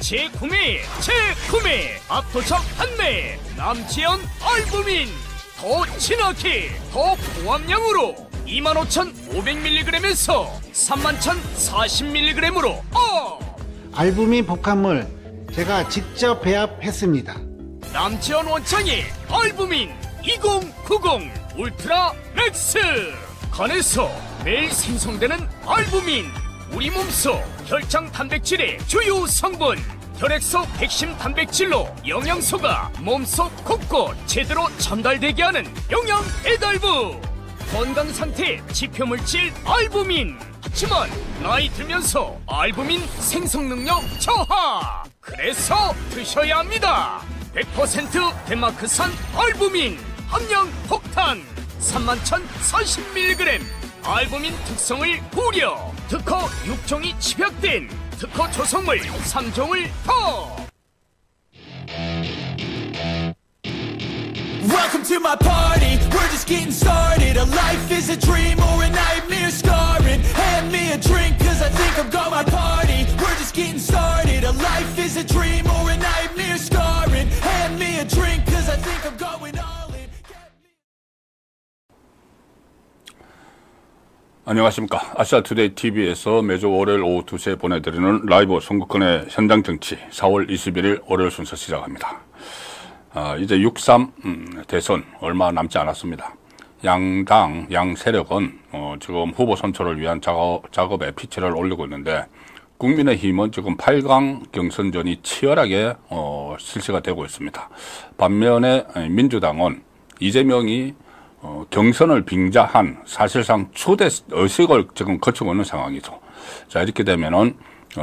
재구매 압도적 판매 남지연 알부민 더 진하게 더 고함량으로 25,500mg에서 31,040mg으로 알부민 복합물 제가 직접 배합했습니다. 남지연 원창의 알부민 2090 울트라 맥스 간에서 매일 생성되는 알부민 우리 몸속 혈장 단백질의 주요 성분 혈액속 핵심 단백질로 영양소가 몸속 곳곳 제대로 전달되게 하는 영양 배달부 건강상태 지표물질 알부민 하지만 나이 들면서 알부민 생성능력 저하 그래서 드셔야 합니다. 100% 덴마크산 알부민 함량 폭탄 31,040mg 알부민 특성을 고려 특허 6종이 집약된 특허 조성물 3종을 더 Welcome to my party, we're just getting started. A life is a dream or a nightmare scarring. Hand me a drink cause I think I'm gonna party. We're just getting started. A life is a dream or a nightmare scarring. Hand me a drink cause I think I'm going all in. 안녕하십니까. 아시아투데이 TV에서 매주 월요일 오후 2시에 보내드리는 라이브 선거권의 현장 정치 4월 21일 월요일 순서 시작합니다. 이제 6.3 대선 얼마 남지 않았습니다. 양당, 양 세력은 지금 후보 선출을 위한 작업에 피치를 올리고 있는데 국민의힘은 지금 8강 경선전이 치열하게 실시가 되고 있습니다. 반면에 민주당은 이재명이 경선을 빙자한 사실상 초대 의식을 지금 거치고 있는 상황이죠. 자, 이렇게 되면은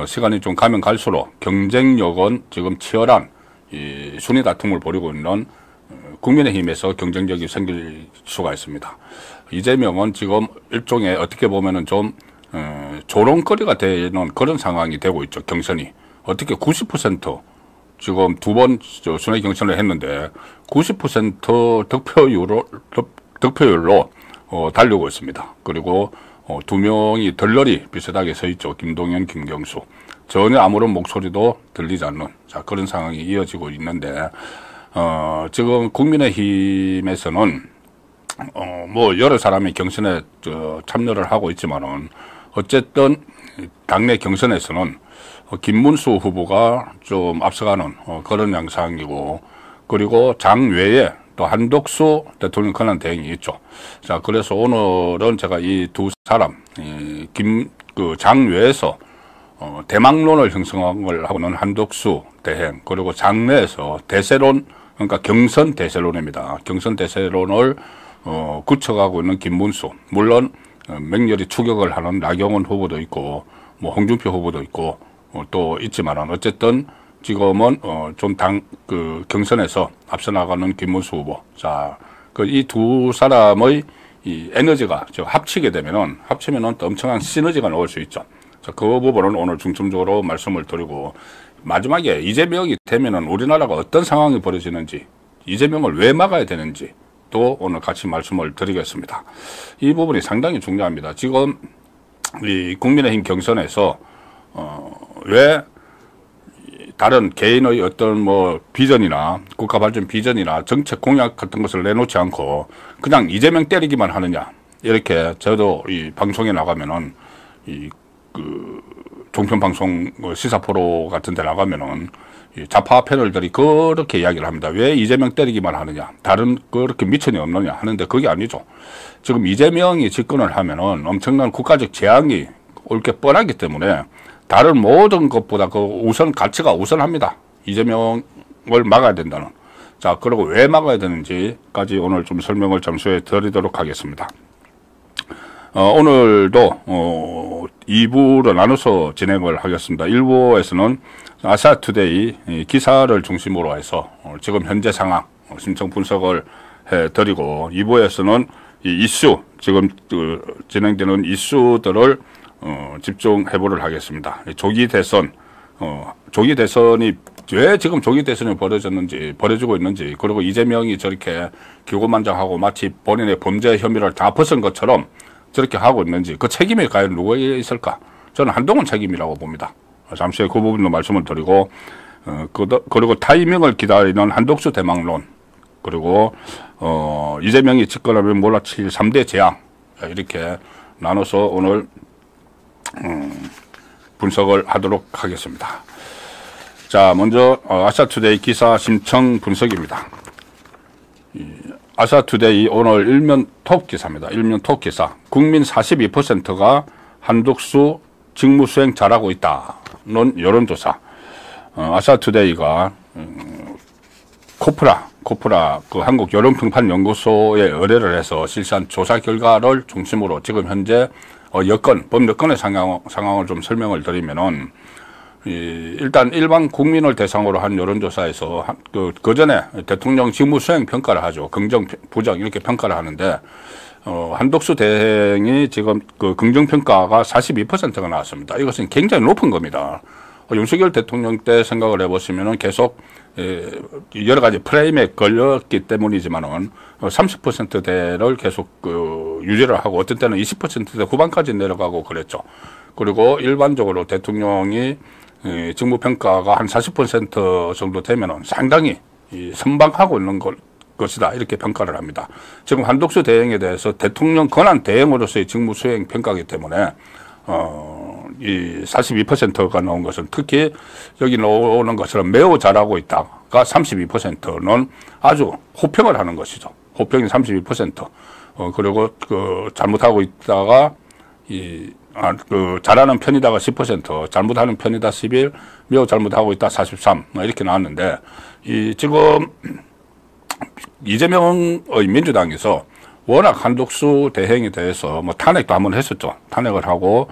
시간이 좀 가면 갈수록 경쟁력은 지금 치열한 이 순위 다툼을 벌이고 있는 국민의힘에서 경쟁력이 생길 수가 있습니다. 이재명은 지금 일종의 어떻게 보면은 좀 조롱거리가 되는 그런 상황이 되고 있죠. 경선이 어떻게 90% 지금 두 번 순회 경선을 했는데 90% 득표율로 달리고 있습니다. 그리고 두 명이 덜러리 비슷하게 서 있죠. 김동연, 김경수. 전혀 아무런 목소리도 들리지 않는 그런 상황이 이어지고 있는데 지금 국민의힘에서는 뭐 여러 사람이 경선에 참여를 하고 있지만은 어쨌든 당내 경선에서는 김문수 후보가 좀 앞서가는 그런 양상이고 그리고 장 외에 또 한덕수 대통령 권한 대행이 있죠. 자, 그래서 오늘은 제가 이 두 사람 장 외에서 대망론을 형성을 하고는 한덕수 대행 그리고 장내에서 대세론 그러니까 경선 대세론입니다. 경선 대세론을 구축하고 있는 김문수 물론 맹렬히 추격을 하는 나경원 후보도 있고 뭐 홍준표 후보도 있고 또 있지만은 어쨌든 지금은 좀 경선에서 앞서 나가는 김문수 후보 자 이 두 사람의 이 에너지가 합치게 되면은 또 엄청난 시너지가 나올 수 있죠. 자, 그 부분은 오늘 중점적으로 말씀을 드리고 마지막에 이재명이 되면은 우리나라가 어떤 상황이 벌어지는지 이재명을 왜 막아야 되는지 또 오늘 같이 말씀을 드리겠습니다. 이 부분이 상당히 중요합니다. 지금 이 국민의힘 경선에서 왜 다른 개인의 어떤 뭐 비전이나 국가 발전 비전이나 정책 공약 같은 것을 내놓지 않고 그냥 이재명 때리기만 하느냐 이렇게 저도 이 방송에 나가면은 종편 방송 시사 프로 같은 데 나가면은 이 좌파 패널들이 그렇게 이야기를 합니다. 왜 이재명 때리기만 하느냐 다른 그렇게 미천이 없느냐 하는데 그게 아니죠. 지금 이재명이 집권을 하면은 엄청난 국가적 재앙이 올 게 뻔하기 때문에 다른 모든 것보다 그 우선 가치가 우선합니다. 이재명을 막아야 된다는. 자, 그리고 왜 막아야 되는지까지 오늘 좀 설명을 잠시 후에 드리도록 하겠습니다. 오늘도 2부로 나눠서 진행을 하겠습니다. 1부에서는 아시아투데이 기사를 중심으로 해서 지금 현재 상황 심층 분석을 해드리고 2부에서는 이 이슈 지금 진행되는 이슈들을 집중해보도록 하겠습니다. 조기 대선이 왜 지금 조기 대선이 벌어지고 있는지, 그리고 이재명이 저렇게 기고만장하고 마치 본인의 범죄 혐의를 다 벗은 것처럼 저렇게 하고 있는지, 그 책임이 과연 누구에 있을까? 저는 한동훈 책임이라고 봅니다. 잠시 후에 그 부분도 말씀을 드리고, 그리고 타이밍을 기다리는 한독수 대망론, 그리고 이재명이 집권하면 몰아칠 3대 재앙, 이렇게 나눠서 오늘 분석을 하도록 하겠습니다. 자, 먼저 아시아투데이 기사 심층 분석입니다. 아시아투데이 오늘 일면 톱 기사입니다. 일면 톱 기사. 국민 42%가 한독수 직무수행 잘하고 있다는 여론조사. 아시아투데이가 코프라 그 한국 여론평판연구소에 의뢰를 해서 실시한 조사 결과를 중심으로 지금 현재 법 여건의 상황을 좀 설명을 드리면은, 일단 일반 국민을 대상으로 한 여론조사에서 그 전에 대통령 직무 수행 평가를 하죠. 긍정, 부정 이렇게 평가를 하는데, 한독수 대행이 지금 그 긍정 평가가 42%가 나왔습니다. 이것은 굉장히 높은 겁니다. 윤석열 대통령 때 생각을 해보시면은 계속 여러 가지 프레임에 걸렸기 때문이지만은 30%대를 계속 유지를 하고 어떤 때는 20%대 후반까지 내려가고 그랬죠. 그리고 일반적으로 대통령이 직무평가가 한 40% 정도 되면은 상당히 선방하고 있는 것이다, 이렇게 평가를 합니다. 지금 한독수 대행에 대해서 대통령 권한 대행으로서의 직무 수행 평가이기 때문에 이 42%가 나온 것은, 특히 여기 나오는 것처럼 매우 잘하고 있다가 32%는 아주 호평을 하는 것이죠. 호평이 32%. 그리고 잘못하고 있다가 잘하는 편이다가 10%, 잘못하는 편이다 11, 매우 잘못하고 있다 43, 이렇게 나왔는데, 지금 이재명의 민주당에서 워낙 한독수 대행에 대해서 탄핵도 한번 했었죠. 탄핵을 하고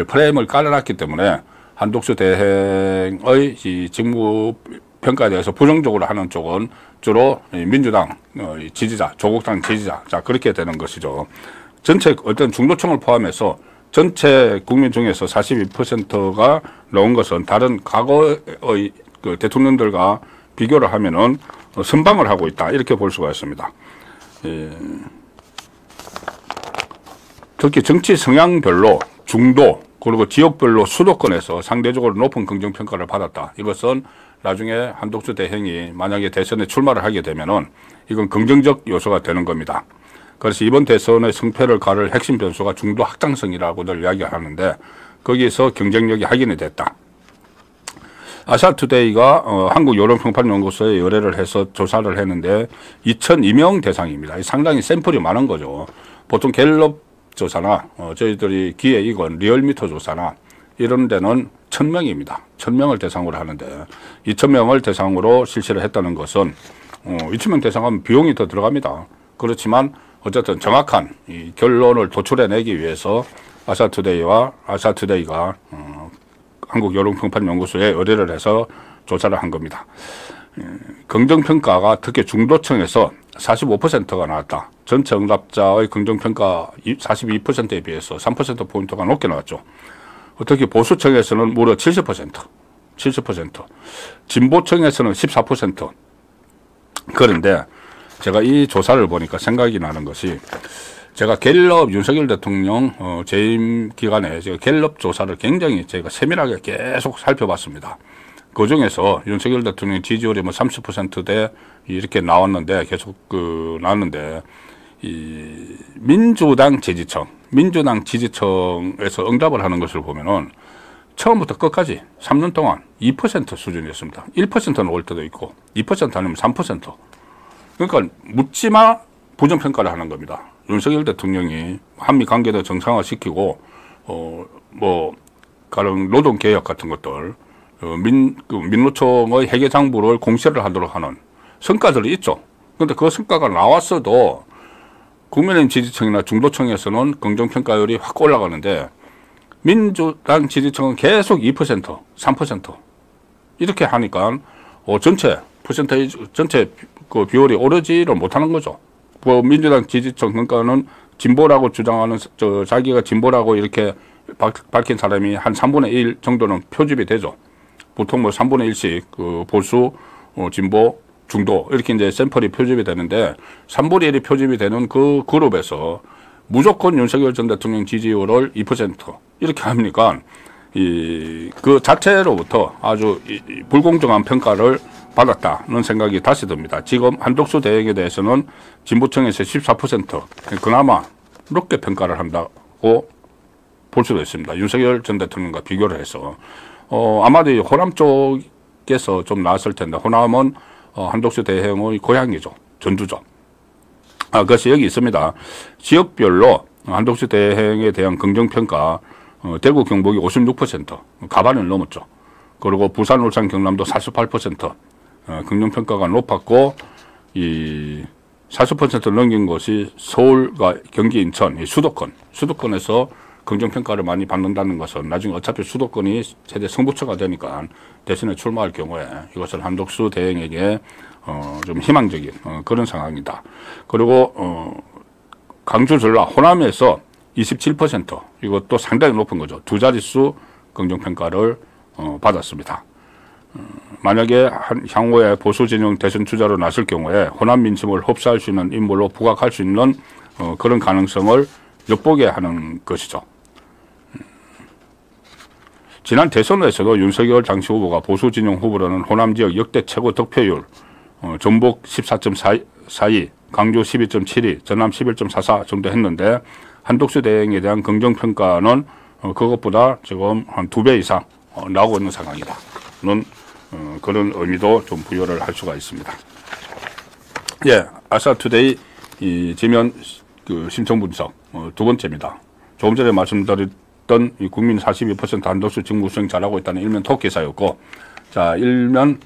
프레임을 깔아놨기 때문에 한독수 대행의 이 직무 평가에 대해서 부정적으로 하는 쪽은 주로 민주당 지지자, 조국당 지지자, 자, 그렇게 되는 것이죠. 전체 어떤 중도층을 포함해서 전체 국민 중에서 42%가 나온 것은 다른 과거의 그 대통령들과 비교를 하면은 선방을 하고 있다, 이렇게 볼 수가 있습니다. 특히 정치 성향별로 중도, 그리고 지역별로 수도권에서 상대적으로 높은 긍정평가를 받았다. 이것은 나중에 한독수 대행이 만약에 대선에 출마를 하게 되면은 이건 긍정적 요소가 되는 겁니다. 그래서 이번 대선의 승패를 가를 핵심 변수가 중도 확장성이라고들 이야기하는데, 거기에서 경쟁력이 확인이 됐다. 아시아투데이가 한국 여론평판연구소에 의뢰를 해서 조사를 했는데 2,002명 대상입니다. 상당히 샘플이 많은 거죠. 보통 갤럽 조사나 저희들이 기획이건 리얼미터 조사나 이런 데는 1,000명입니다. 1,000명을 대상으로 하는데 2,000명을 대상으로 실시를 했다는 것은 2,000명 대상하면 비용이 더 들어갑니다. 그렇지만 어쨌든 정확한 이 결론을 도출해내기 위해서 아시아투데이가 한국 여론평판연구소에 의뢰를 해서 조사를 한 겁니다. 긍정평가가 특히 중도층에서 45%가 나왔다. 전체 응답자의 긍정평가 42%에 비해서 3%포인트가 높게 나왔죠. 특히 보수층에서는 무려 70%, 진보층에서는 14%. 그런데 제가 이 조사를 보니까 생각이 나는 것이, 제가 갤럽 윤석열 대통령 재임 기간에 제가 갤럽 조사를 굉장히 제가 세밀하게 계속 살펴봤습니다. 그 중에서 윤석열 대통령 지지율이 30%대 이렇게 나왔는데, 계속 나왔는데, 이 민주당 지지층에서 응답을 하는 것을 보면은 처음부터 끝까지 3년 동안 2% 수준이었습니다. 1%는 올 때도 있고 2% 아니면 3%. 그러니까 묻지마 부정평가를 하는 겁니다. 윤석열 대통령이 한미 관계도 정상화시키고 가령 노동개혁 같은 것들, 민노총의 회계장부를 공시를 하도록 하는 성과들이 있죠. 그런데 그 성과가 나왔어도 국민의힘 지지층이나 중도층에서는 긍정평가율이 확 올라가는데, 민주당 지지층은 계속 2%, 3% 이렇게 하니까 전체 그 비율이 오르지를 못하는 거죠. 민주당 지지층, 그러니까는 진보라고 주장하는, 자기가 진보라고 이렇게 밝힌 사람이 한 3분의 1 정도는 표집이 되죠. 보통 3분의 1씩 보수, 진보, 중도 이렇게 이제 샘플이 표집이 되는데, 3분의 1이 표집이 되는 그 그룹에서 무조건 윤석열 전 대통령 지지율을 2% 이렇게 하니까 그 자체로부터 아주 불공정한 평가를 받았다는 생각이 다시 듭니다. 지금 한덕수 대행에 대해서는 진보층에서 14% 그나마 높게 평가를 한다고 볼 수도 있습니다. 윤석열 전 대통령과 비교를 해서 아마도 호남 쪽에서 좀 나왔을 텐데 호남은 한덕수 대행의 고향이죠. 전주죠. 그래서 여기 있습니다. 지역별로 한덕수 대행에 대한 긍정평가 대구 경북이 56% 가반을 넘었죠. 그리고 부산, 울산, 경남도 48% 긍정평가가 높았고 이 40%를 넘긴 것이 서울과 경기, 인천 수도권에서 긍정평가를 많이 받는다는 것은 나중에 어차피 수도권이 최대 승부처가 되니까 대선에 출마할 경우에 이것을 한덕수 대행에게 좀 희망적인 그런 상황이다. 그리고 강주, 전라, 호남에서 27% 이것도 상당히 높은 거죠. 두 자릿수 긍정평가를 받았습니다. 만약에 향후에 보수 진영 대선 주자로 나설 경우에 호남 민심을 흡수할 수 있는 인물로 부각할 수 있는 그런 가능성을 엿보게 하는 것이죠. 지난 대선에서도 윤석열 당시 후보가 보수 진영 후보로는 호남 지역 역대 최고 득표율 전북 14.42, 강주 12.72, 전남 11.44 정도 했는데 한덕수 대행에 대한 긍정평가는 그것보다 지금 한 2배 이상 나오고 있는 상황이다는 그런 의미도 좀 부여를 할 수가 있습니다. 예, 아시아투데이 이 지면 그 심층 분석 두 번째입니다. 조금 전에 말씀드렸던 이 국민 42% 한덕수 직무 수행 잘하고 있다는 일면 톡 기사였고, 자 일면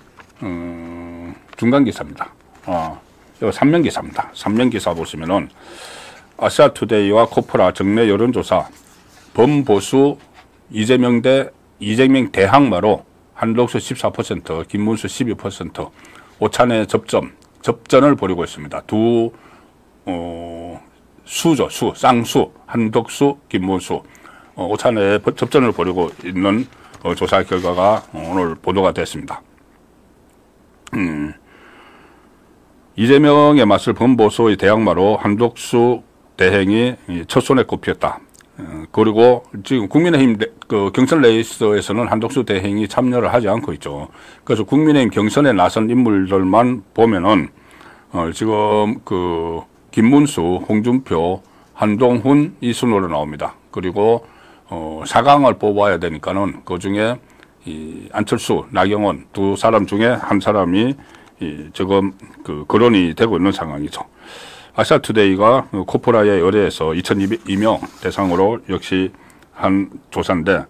중간 기사입니다. 이거 3면 기사입니다. 3면 기사 보시면은 아시아투데이와 코프라 정례 여론조사 범보수 이재명 대항마로 한덕수 14%, 김문수 12%, 오찬의 접전을 벌이고 있습니다. 두 수죠, 쌍수, 한덕수, 김문수, 오찬의 접전을 벌이고 있는 조사 결과가 오늘 보도가 됐습니다. 이재명의 맞설 범보수의 대항마로 한덕수 대행이 첫 손에 꼽혔다. 그리고 지금 국민의힘 경선 레이스에서는 한덕수 대행이 참여를 하지 않고 있죠. 그래서 국민의힘 경선에 나선 인물들만 보면은 지금 그 김문수, 홍준표, 한동훈 이 순으로 나옵니다. 그리고 4강을 뽑아야 되니까는 그 중에 이 안철수, 나경원 두 사람 중에 한 사람이 지금 그 거론이 되고 있는 상황이죠. 아시아투데이가 코프라에 의뢰해서 2,200명 대상으로 역시 한 조사인데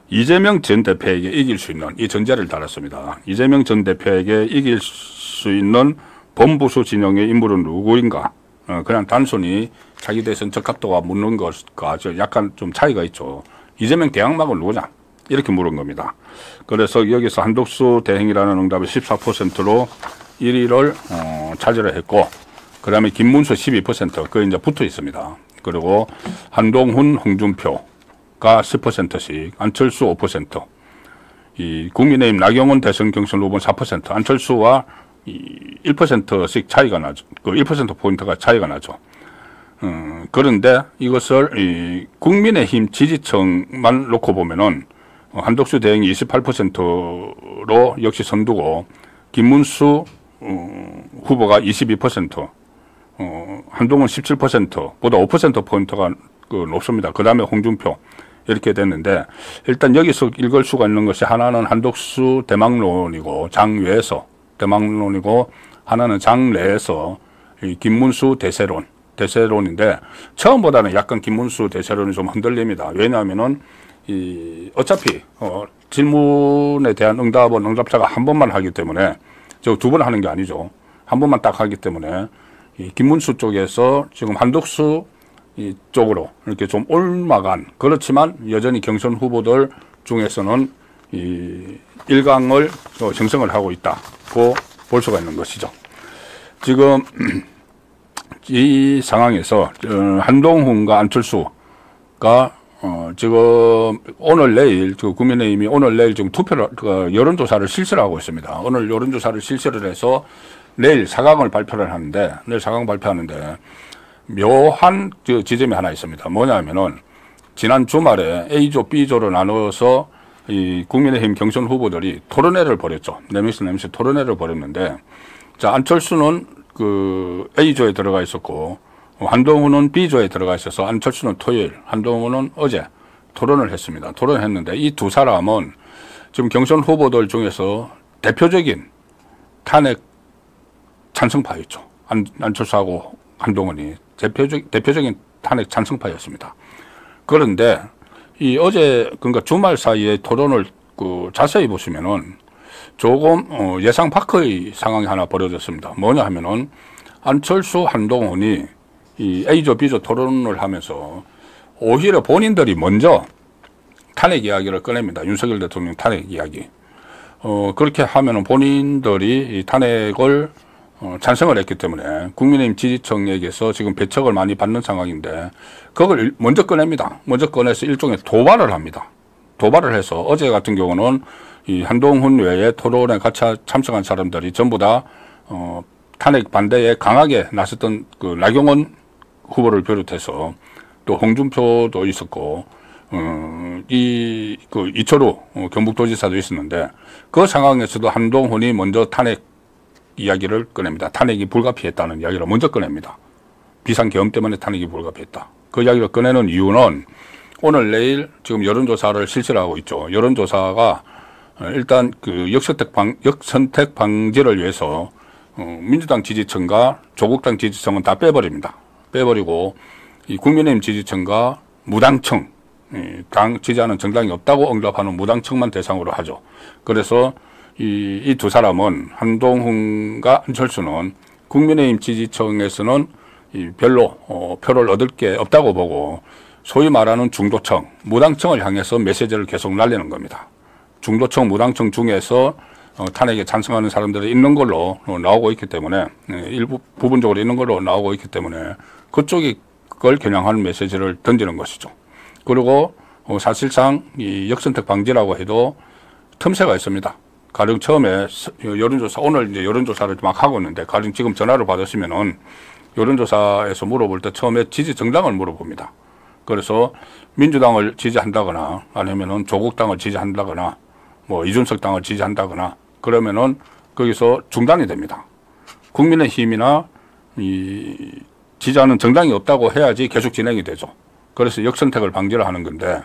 이재명 전 대표에게 이길 수 있는 이 전제를 달았습니다. 이재명 전 대표에게 이길 수 있는 범보수 진영의 인물은 누구인가? 그냥 단순히 자기 대선 적합도가 묻는 것과 약간 좀 차이가 있죠. 이재명 대항마가 누구냐? 이렇게 물은 겁니다. 그래서 여기서 한덕수 대행이라는 응답이 14%로 1위를 차지를 했고, 그 다음에 김문수 12%, 그게 이제 붙어 있습니다. 그리고 한동훈, 홍준표가 10%씩, 안철수 5%, 이 국민의힘 나경원 대선 경선 후보는 4%, 안철수와 1%씩 차이가 나죠. 그 1%포인트가 차이가 나죠. 그런데 이것을 이 국민의힘 지지층만 놓고 보면은 한덕수 대행이 28%로 역시 선두고, 김문수 후보가 22%, 한동훈 17%보다 5%포인트가 높습니다. 그 다음에 홍준표 이렇게 됐는데, 일단 여기서 읽을 수가 있는 것이 하나는 한덕수 대망론이고 장외에서 대망론이고, 하나는 장내에서 이 김문수 대세론인데 처음보다는 약간 김문수 대세론이 좀 흔들립니다. 왜냐하면은 어차피 질문에 대한 응답은 응답자가 한 번만 하기 때문에, 저 두 번 하는 게 아니죠. 한 번만 딱 하기 때문에 이 김문수 쪽에서 지금 한덕수 쪽으로 이렇게 좀 올라간, 그렇지만 여전히 경선 후보들 중에서는 이 일강을 형성을 하고 있다고 볼 수가 있는 것이죠. 지금 이 상황에서 한동훈과 안철수가 지금 오늘 내일 국민의힘이 오늘 내일 지금 투표를 여론조사를 실시를 하고 있습니다. 오늘 여론조사를 실시를 해서 내일 4강을 발표를 하는데, 내일 4강 발표하는데 묘한 지점이 하나 있습니다. 뭐냐면은 지난 주말에 A조, B조로 나눠서 이 국민의힘 경선 후보들이 토론회를 벌였죠. 4명씩 토론회를 벌였는데, 자, 안철수는 그 A조에 들어가 있었고, 한동훈은 B조에 들어가 있어서 안철수는 토요일, 한동훈은 어제 토론을 했습니다. 토론을 했는데 이 두 사람은 지금 경선 후보들 중에서 대표적인 탄핵 찬성파였죠. 안철수하고 한동훈이 대표적인 탄핵 찬성파였습니다. 그런데 이 어제 그러니까 주말 사이에 토론을 그 자세히 보시면은 조금 예상 밖의 상황이 하나 벌어졌습니다. 뭐냐 하면은 안철수, 한동훈이 이 A조, B조 토론을 하면서 오히려 본인들이 먼저 탄핵 이야기를 꺼냅니다. 윤석열 대통령 탄핵 이야기. 그렇게 하면은 본인들이 이 탄핵을 찬성을 했기 때문에 국민의힘 지지층에게서 지금 배척을 많이 받는 상황인데 그걸 먼저 꺼냅니다. 먼저 꺼내서 일종의 도발을 합니다. 도발을 해서 어제 같은 경우는 이 한동훈 외에 토론에 같이 참석한 사람들이 전부 다 탄핵 반대에 강하게 나섰던 그 나경원 후보를 비롯해서 또 홍준표도 있었고 이철우 경북도지사도 있었는데 그 상황에서도 한동훈이 먼저 탄핵 이야기를 꺼냅니다. 탄핵이 불가피했다는 이야기를 먼저 꺼냅니다. 비상계엄 때문에 탄핵이 불가피했다. 그 이야기를 꺼내는 이유는 오늘 내일 지금 여론조사를 실시를 하고 있죠. 여론조사가 일단 그 역선택 방지를 위해서 민주당 지지층과 조국당 지지층은 다 빼버립니다. 빼버리고 이 국민의힘 지지층과 무당층, 당 지지하는 정당이 없다고 언급하는 무당층만 대상으로 하죠. 그래서 이 두 사람은 한동훈과 안철수는 국민의힘 지지층에서는 별로 표를 얻을 게 없다고 보고 소위 말하는 중도층, 무당층을 향해서 메시지를 계속 날리는 겁니다. 중도층, 무당층 중에서 탄핵에 찬성하는 사람들이 있는 걸로 나오고 있기 때문에 부분적으로 있는 걸로 나오고 있기 때문에 그쪽이 그걸 겨냥하는 메시지를 던지는 것이죠. 그리고 사실상 이 역선택 방지라고 해도 틈새가 있습니다. 가령 처음에 여론조사, 오늘 이제 여론조사를 막 하고 있는데, 가령 지금 전화를 받으시면은 여론조사에서 물어볼 때 처음에 지지 정당을 물어봅니다. 그래서 민주당을 지지한다거나 아니면은 조국당을 지지한다거나 뭐 이준석 당을 지지한다거나 그러면은 거기서 중단이 됩니다. 국민의힘이나 이 지지하는 정당이 없다고 해야지 계속 진행이 되죠. 그래서 역선택을 방지를 하는 건데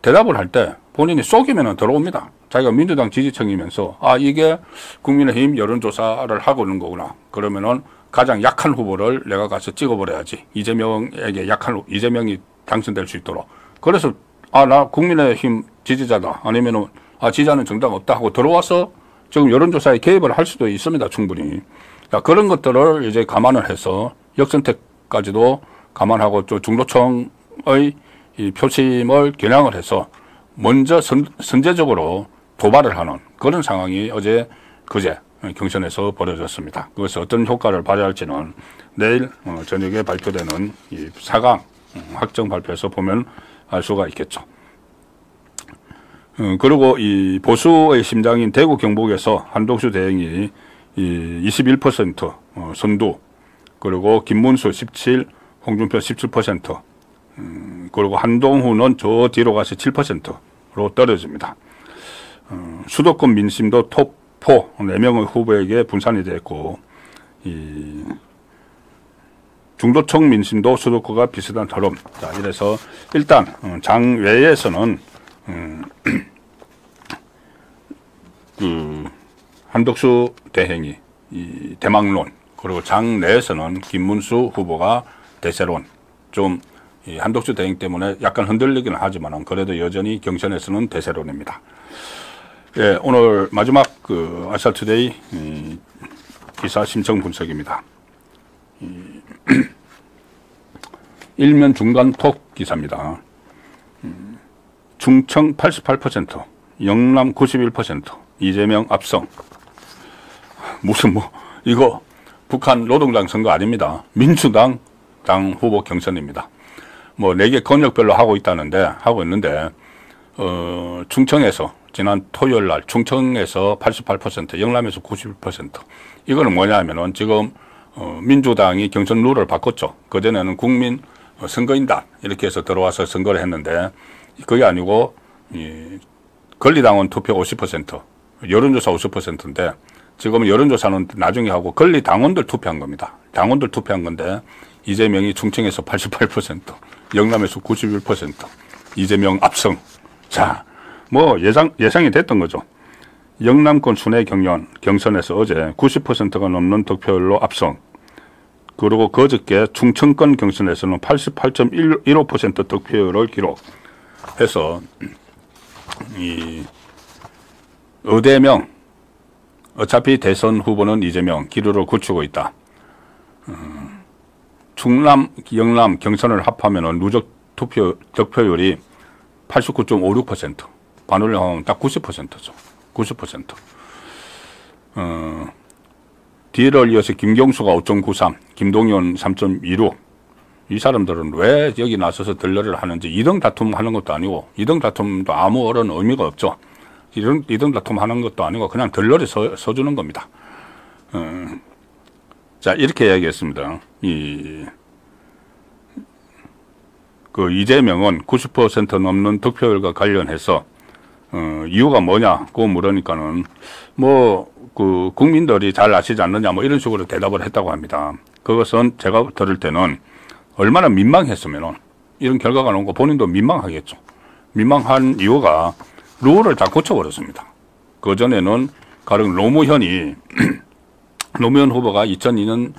대답을 할 때 본인이 속이면은 들어옵니다. 자기가 민주당 지지층이면서 이게 국민의힘 여론조사를 하고 있는 거구나. 그러면은 가장 약한 후보를 내가 가서 찍어버려야지. 이재명에게 이재명이 당선될 수 있도록. 그래서 나 국민의힘 지지자다. 아니면은 지지하는 정당 없다 하고 들어와서 지금 여론조사에 개입을 할 수도 있습니다. 충분히. 자, 그런 것들을 이제 감안을 해서 역선택까지도 감안하고 또 중도층의 이 표심을 겨냥을 해서 먼저 선제적으로 도발을 하는 그런 상황이 그제 경선에서 벌어졌습니다. 그것이 어떤 효과를 발휘할지는 내일 저녁에 발표되는 이 4강 확정 발표에서 보면 알 수가 있겠죠. 그리고 이 보수의 심장인 대구 경북에서 한동수 대행이 21% 선두, 그리고 김문수 17, 홍준표 17%, 그리고 한동훈은 저 뒤로 가서 7%로 떨어집니다. 수도권 민심도 톱4 4명의 후보에게 분산이 됐고, 이 중도층 민심도 수도권과 비슷한 흐름. 자, 이래서 일단 장외에서는 그 한덕수 대행이 이 대망론, 그리고 장내에서는 김문수 후보가 대세론, 좀 이 한덕수 대행 때문에 약간 흔들리기는 하지만 그래도 여전히 경선에서는 대세론입니다. 예, 오늘 마지막 그 아시아투데이 기사 심층 분석입니다. 일면 중간 톡 기사입니다. 충청 88%, 영남 91%, 이재명 압승. 무슨 이거 북한 노동당 선거 아닙니다. 민주당 당 후보 경선입니다. 4개 권역별로 하고 있는데, 충청에서, 지난 토요일 날, 충청에서 88%, 영남에서 91%. 이거는 뭐냐 하면은, 지금, 민주당이 경선 룰을 바꿨죠. 그전에는 국민 선거인단, 이렇게 해서 들어와서 선거를 했는데, 그게 아니고, 권리당원 투표 50%, 여론조사 50%인데 지금은 여론조사는 나중에 하고 권리당원들 투표한 겁니다. 당원들 투표한 건데 이재명이 충청에서 88%, 영남에서 91%, 이재명 압승. 자, 뭐 예상이 됐던 거죠. 영남권 순회 경선에서 어제 90%가 넘는 득표율로 압승. 그리고 그저께 충청권 경선에서는 88.15% 득표율을 기록해서 이 의대명 어차피 대선 후보는 이재명 기류를 굳히고 있다. 충남, 영남 경선을 합하면은 누적 득표율이 89.56%, 반올림하면 딱 90%죠. 90%. 뒤를 이어서 김경수가 5.93, 김동연 3.26. 이 사람들은 왜 여기 나서서 들러리를 하는지 2등 다툼 하는 것도 아니고 2등 다툼도 아무런 의미가 없죠. 2등 다툼 하는 것도 아니고 그냥 들러리 서주는 겁니다. 자, 이렇게 이야기했습니다. 이재명은 90% 넘는 득표율과 관련해서 이유가 뭐냐고 물으니까는 국민들이 잘 아시지 않느냐 이런 식으로 대답을 했다고 합니다. 그것은 제가 들을 때는 얼마나 민망했으면은 이런 결과가 나온 거 본인도 민망하겠죠. 민망한 이유가 룰을 다 고쳐버렸습니다. 그전에는 가령 노무현 후보가 2002년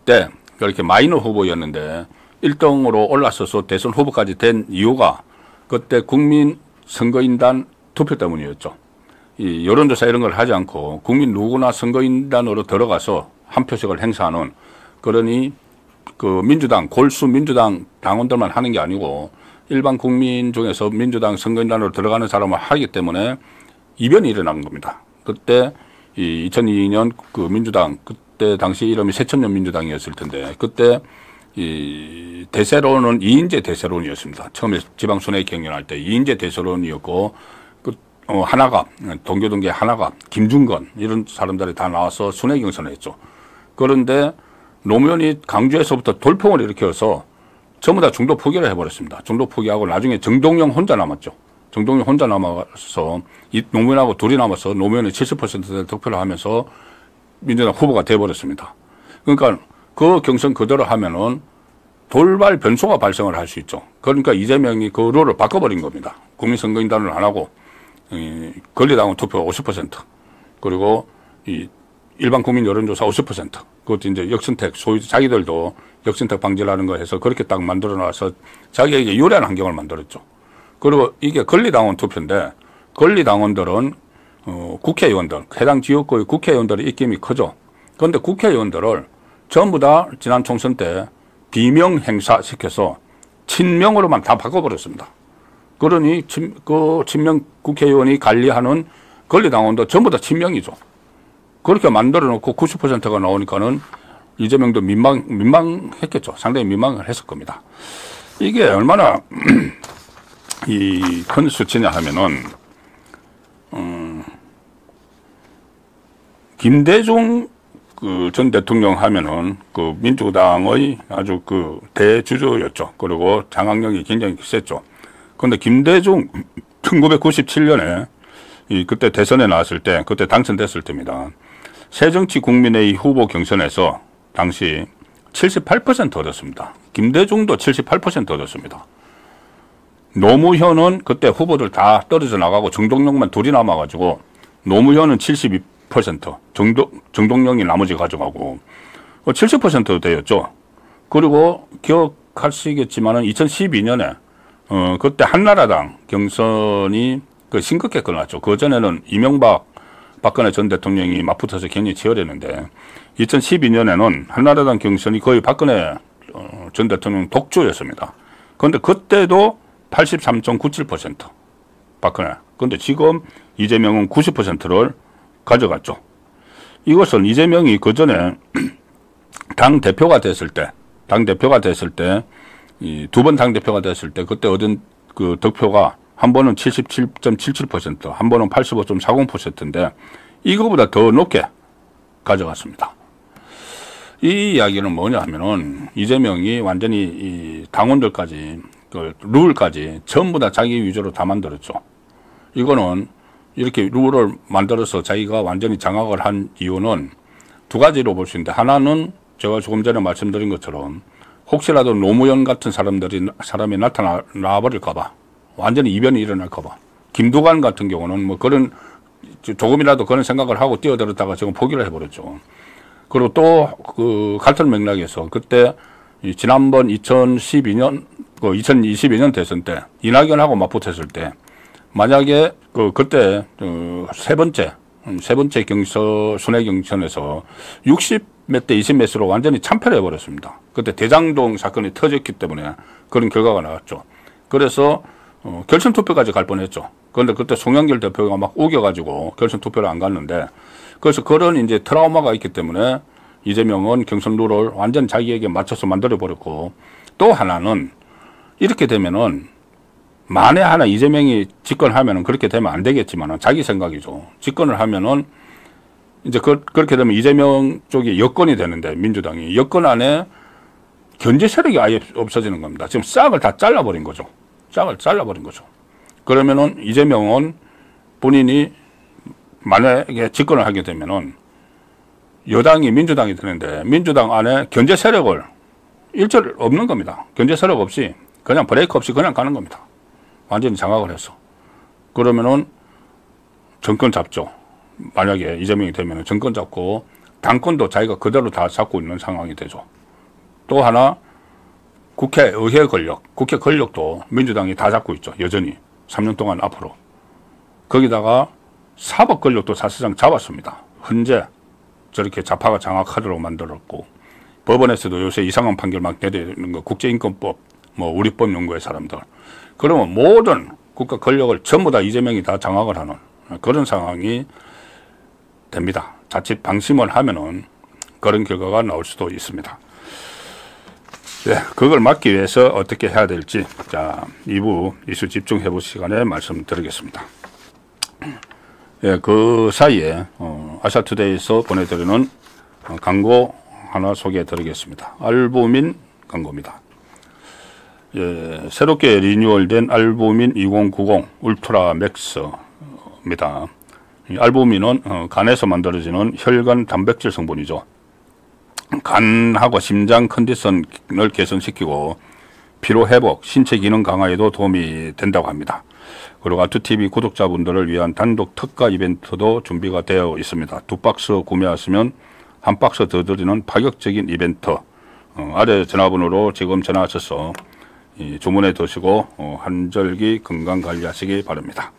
때 그렇게 마이너 후보였는데 1등으로 올라서서 대선 후보까지 된 이유가 그때 국민 선거인단 투표 때문이었죠. 이 여론조사 이런 걸 하지 않고 국민 누구나 선거인단으로 들어가서 한 표씩을 행사하는, 그러니 민주당 골수 민주당 당원들만 하는 게 아니고 일반 국민 중에서 민주당 선거인단으로 들어가는 사람을 하기 때문에 이변이 일어난 겁니다. 그때 2002년 민주당, 그때 당시 이름이 새천년 민주당이었을 텐데 그때 대세론은 이인재 대세론이었습니다. 처음에 지방순회 경연할 때 이인재 대세론이었고 동교동계 하나가 김중건 이런 사람들이 다 나와서 순회 경선을 했죠. 그런데 노무현이 강주에서부터 돌풍을 일으켜서 전부 다 중도 포기를 해버렸습니다. 중도 포기하고 나중에 정동영 혼자 남았죠. 정동영 혼자 남아서 노무현하고 둘이 남아서 노무현이 70%의 득표를 하면서 민주당 후보가 돼버렸습니다. 그러니까 그 경선 그대로 하면은 돌발 변수가 발생을 할 수 있죠. 그러니까 이재명이 그 룰을 바꿔버린 겁니다. 국민선거인단을 안 하고 권리당원 투표 50%, 그리고 일반 국민 여론조사 50%, 그것도 이제 역선택, 자기들도 역선택 방지라는 거 해서 그렇게 딱 만들어 놔서 자기에게 유리한 환경을 만들었죠. 그리고 이게 권리당원 투표인데 권리당원들은 국회의원들, 해당 지역구의 국회의원들의 입김이 크죠. 그런데 국회의원들을 전부 다 지난 총선 때 비명 행사 시켜서 친명으로만 다 바꿔버렸습니다. 그러니 친명 국회의원이 관리하는 권리당원도 전부 다 친명이죠. 그렇게 만들어 놓고 90%가 나오니까는 이재명도 민망했겠죠. 상당히 민망을 했을 겁니다. 이게 얼마나 큰 수치냐 하면은 김대중 전 대통령 하면은 민주당의 아주 대주주였죠. 그리고 장악력이 굉장히 셌죠. 그런데 김대중 1997년에 그때 대선에 나왔을 때, 그때 당선됐을 때입니다. 새정치국민회의 후보 경선에서 당시 78% 얻었습니다. 김대중도 78% 얻었습니다. 노무현은 그때 후보들 다 떨어져 나가고 정동영만 둘이 남아가지고 노무현은 72%, 정동영이 나머지 가져가고 70% 되었죠. 그리고 기억하시겠지만은 2012년에 그때 한나라당 경선이 심각하게 끝났죠. 그전에는 이명박, 박근혜 전 대통령이 맞붙어서 굉장히 치열했는데 2012년에는 한나라당 경선이 거의 박근혜 전 대통령 독주였습니다. 그런데 그때도 83.97% 박근혜. 그런데 지금 이재명은 90%를 가져갔죠. 이것은 이재명이 그전에 당대표가 됐을 때 두 번 당대표가 됐을 때 그때 얻은 득표가 한 번은 77.77%, 한 번은 85.40%인데 이거보다 더 높게 가져갔습니다. 이 이야기는 뭐냐 하면은 이재명이 완전히 당원들까지 룰까지 전부 다 자기 위주로 다 만들었죠. 이거는 이렇게 룰을 만들어서 자기가 완전히 장악을 한 이유는 두 가지로 볼 수 있는데, 하나는 제가 조금 전에 말씀드린 것처럼 혹시라도 노무현 같은 사람이 나타나 버릴까봐, 완전히 이변이 일어날까봐. 김두관 같은 경우는 뭐 그런 조금이라도 그런 생각을 하고 뛰어들었다가 지금 포기를 해버렸죠. 그리고 또 그 같은 맥락에서 그때 지난번 2022년 대선 때 이낙연하고 맞붙었을 때, 만약에 그때 세 번째 순회 경선에서 60몇 대 20몇으로 완전히 참패를 해버렸습니다. 그때 대장동 사건이 터졌기 때문에 그런 결과가 나왔죠. 그래서 결선 투표까지 갈 뻔했죠. 그런데 그때 송영길 대표가 막 우겨가지고 결선 투표를 안 갔는데, 그래서 그런 이제 트라우마가 있기 때문에 이재명은 경선 룰을 완전 자기에게 맞춰서 만들어 버렸고, 또 하나는 이렇게 되면은 만에 하나 이재명이 집권하면은 그렇게 되면 안 되겠지만은 자기 생각이죠. 집권을 하면은 이제 그렇게 되면 이재명 쪽이 여권이 되는데, 민주당이 여권 안에 견제 세력이 아예 없어지는 겁니다. 지금 싹을 다 잘라버린 거죠. 싹을 잘라버린 거죠. 그러면은 이재명은 본인이 만약에 집권을 하게 되면은 여당이 민주당이 되는데, 민주당 안에 견제 세력을 일절 없는 겁니다. 견제 세력 없이 그냥 브레이크 없이 그냥 가는 겁니다. 완전히 장악을 해서. 그러면은 정권 잡죠. 만약에 이재명이 되면은 정권 잡고 당권도 자기가 그대로 다 잡고 있는 상황이 되죠. 또 하나, 의회 권력, 국회 권력도 민주당이 다 잡고 있죠. 여전히 3년 동안 앞으로. 거기다가 사법 권력도 사실상 잡았습니다. 헌재 저렇게 좌파가 장악하도록 만들었고, 법원에서도 요새 이상한 판결 막 내리는 거, 국제인권법, 뭐 우리법 연구의 사람들. 그러면 모든 국가 권력을 전부 다 이재명이 다 장악을 하는 그런 상황이 됩니다. 자칫 방심을 하면은 그런 결과가 나올 수도 있습니다. 네, 그걸 막기 위해서 어떻게 해야 될지, 자, 2부 이슈 집중해 볼 시간에 말씀드리겠습니다. 예, 그 사이에 아시아투데이에서 보내드리는 광고 하나 소개해 드리겠습니다. 알부민 광고입니다. 예, 새롭게 리뉴얼된 알부민 2090 울트라 맥스입니다. 이 알부민은 간에서 만들어지는 혈관 단백질 성분이죠. 간하고 심장 컨디션을 개선시키고 피로 회복, 신체 기능 강화에도 도움이 된다고 합니다. 그리고 아투TV 구독자분들을 위한 단독 특가 이벤트도 준비가 되어 있습니다. 2박스 구매하시면 1박스 더 드리는 파격적인 이벤트, 아래 전화번호로 지금 전화하셔서 주문해 두시고 한절기 건강 관리하시기 바랍니다.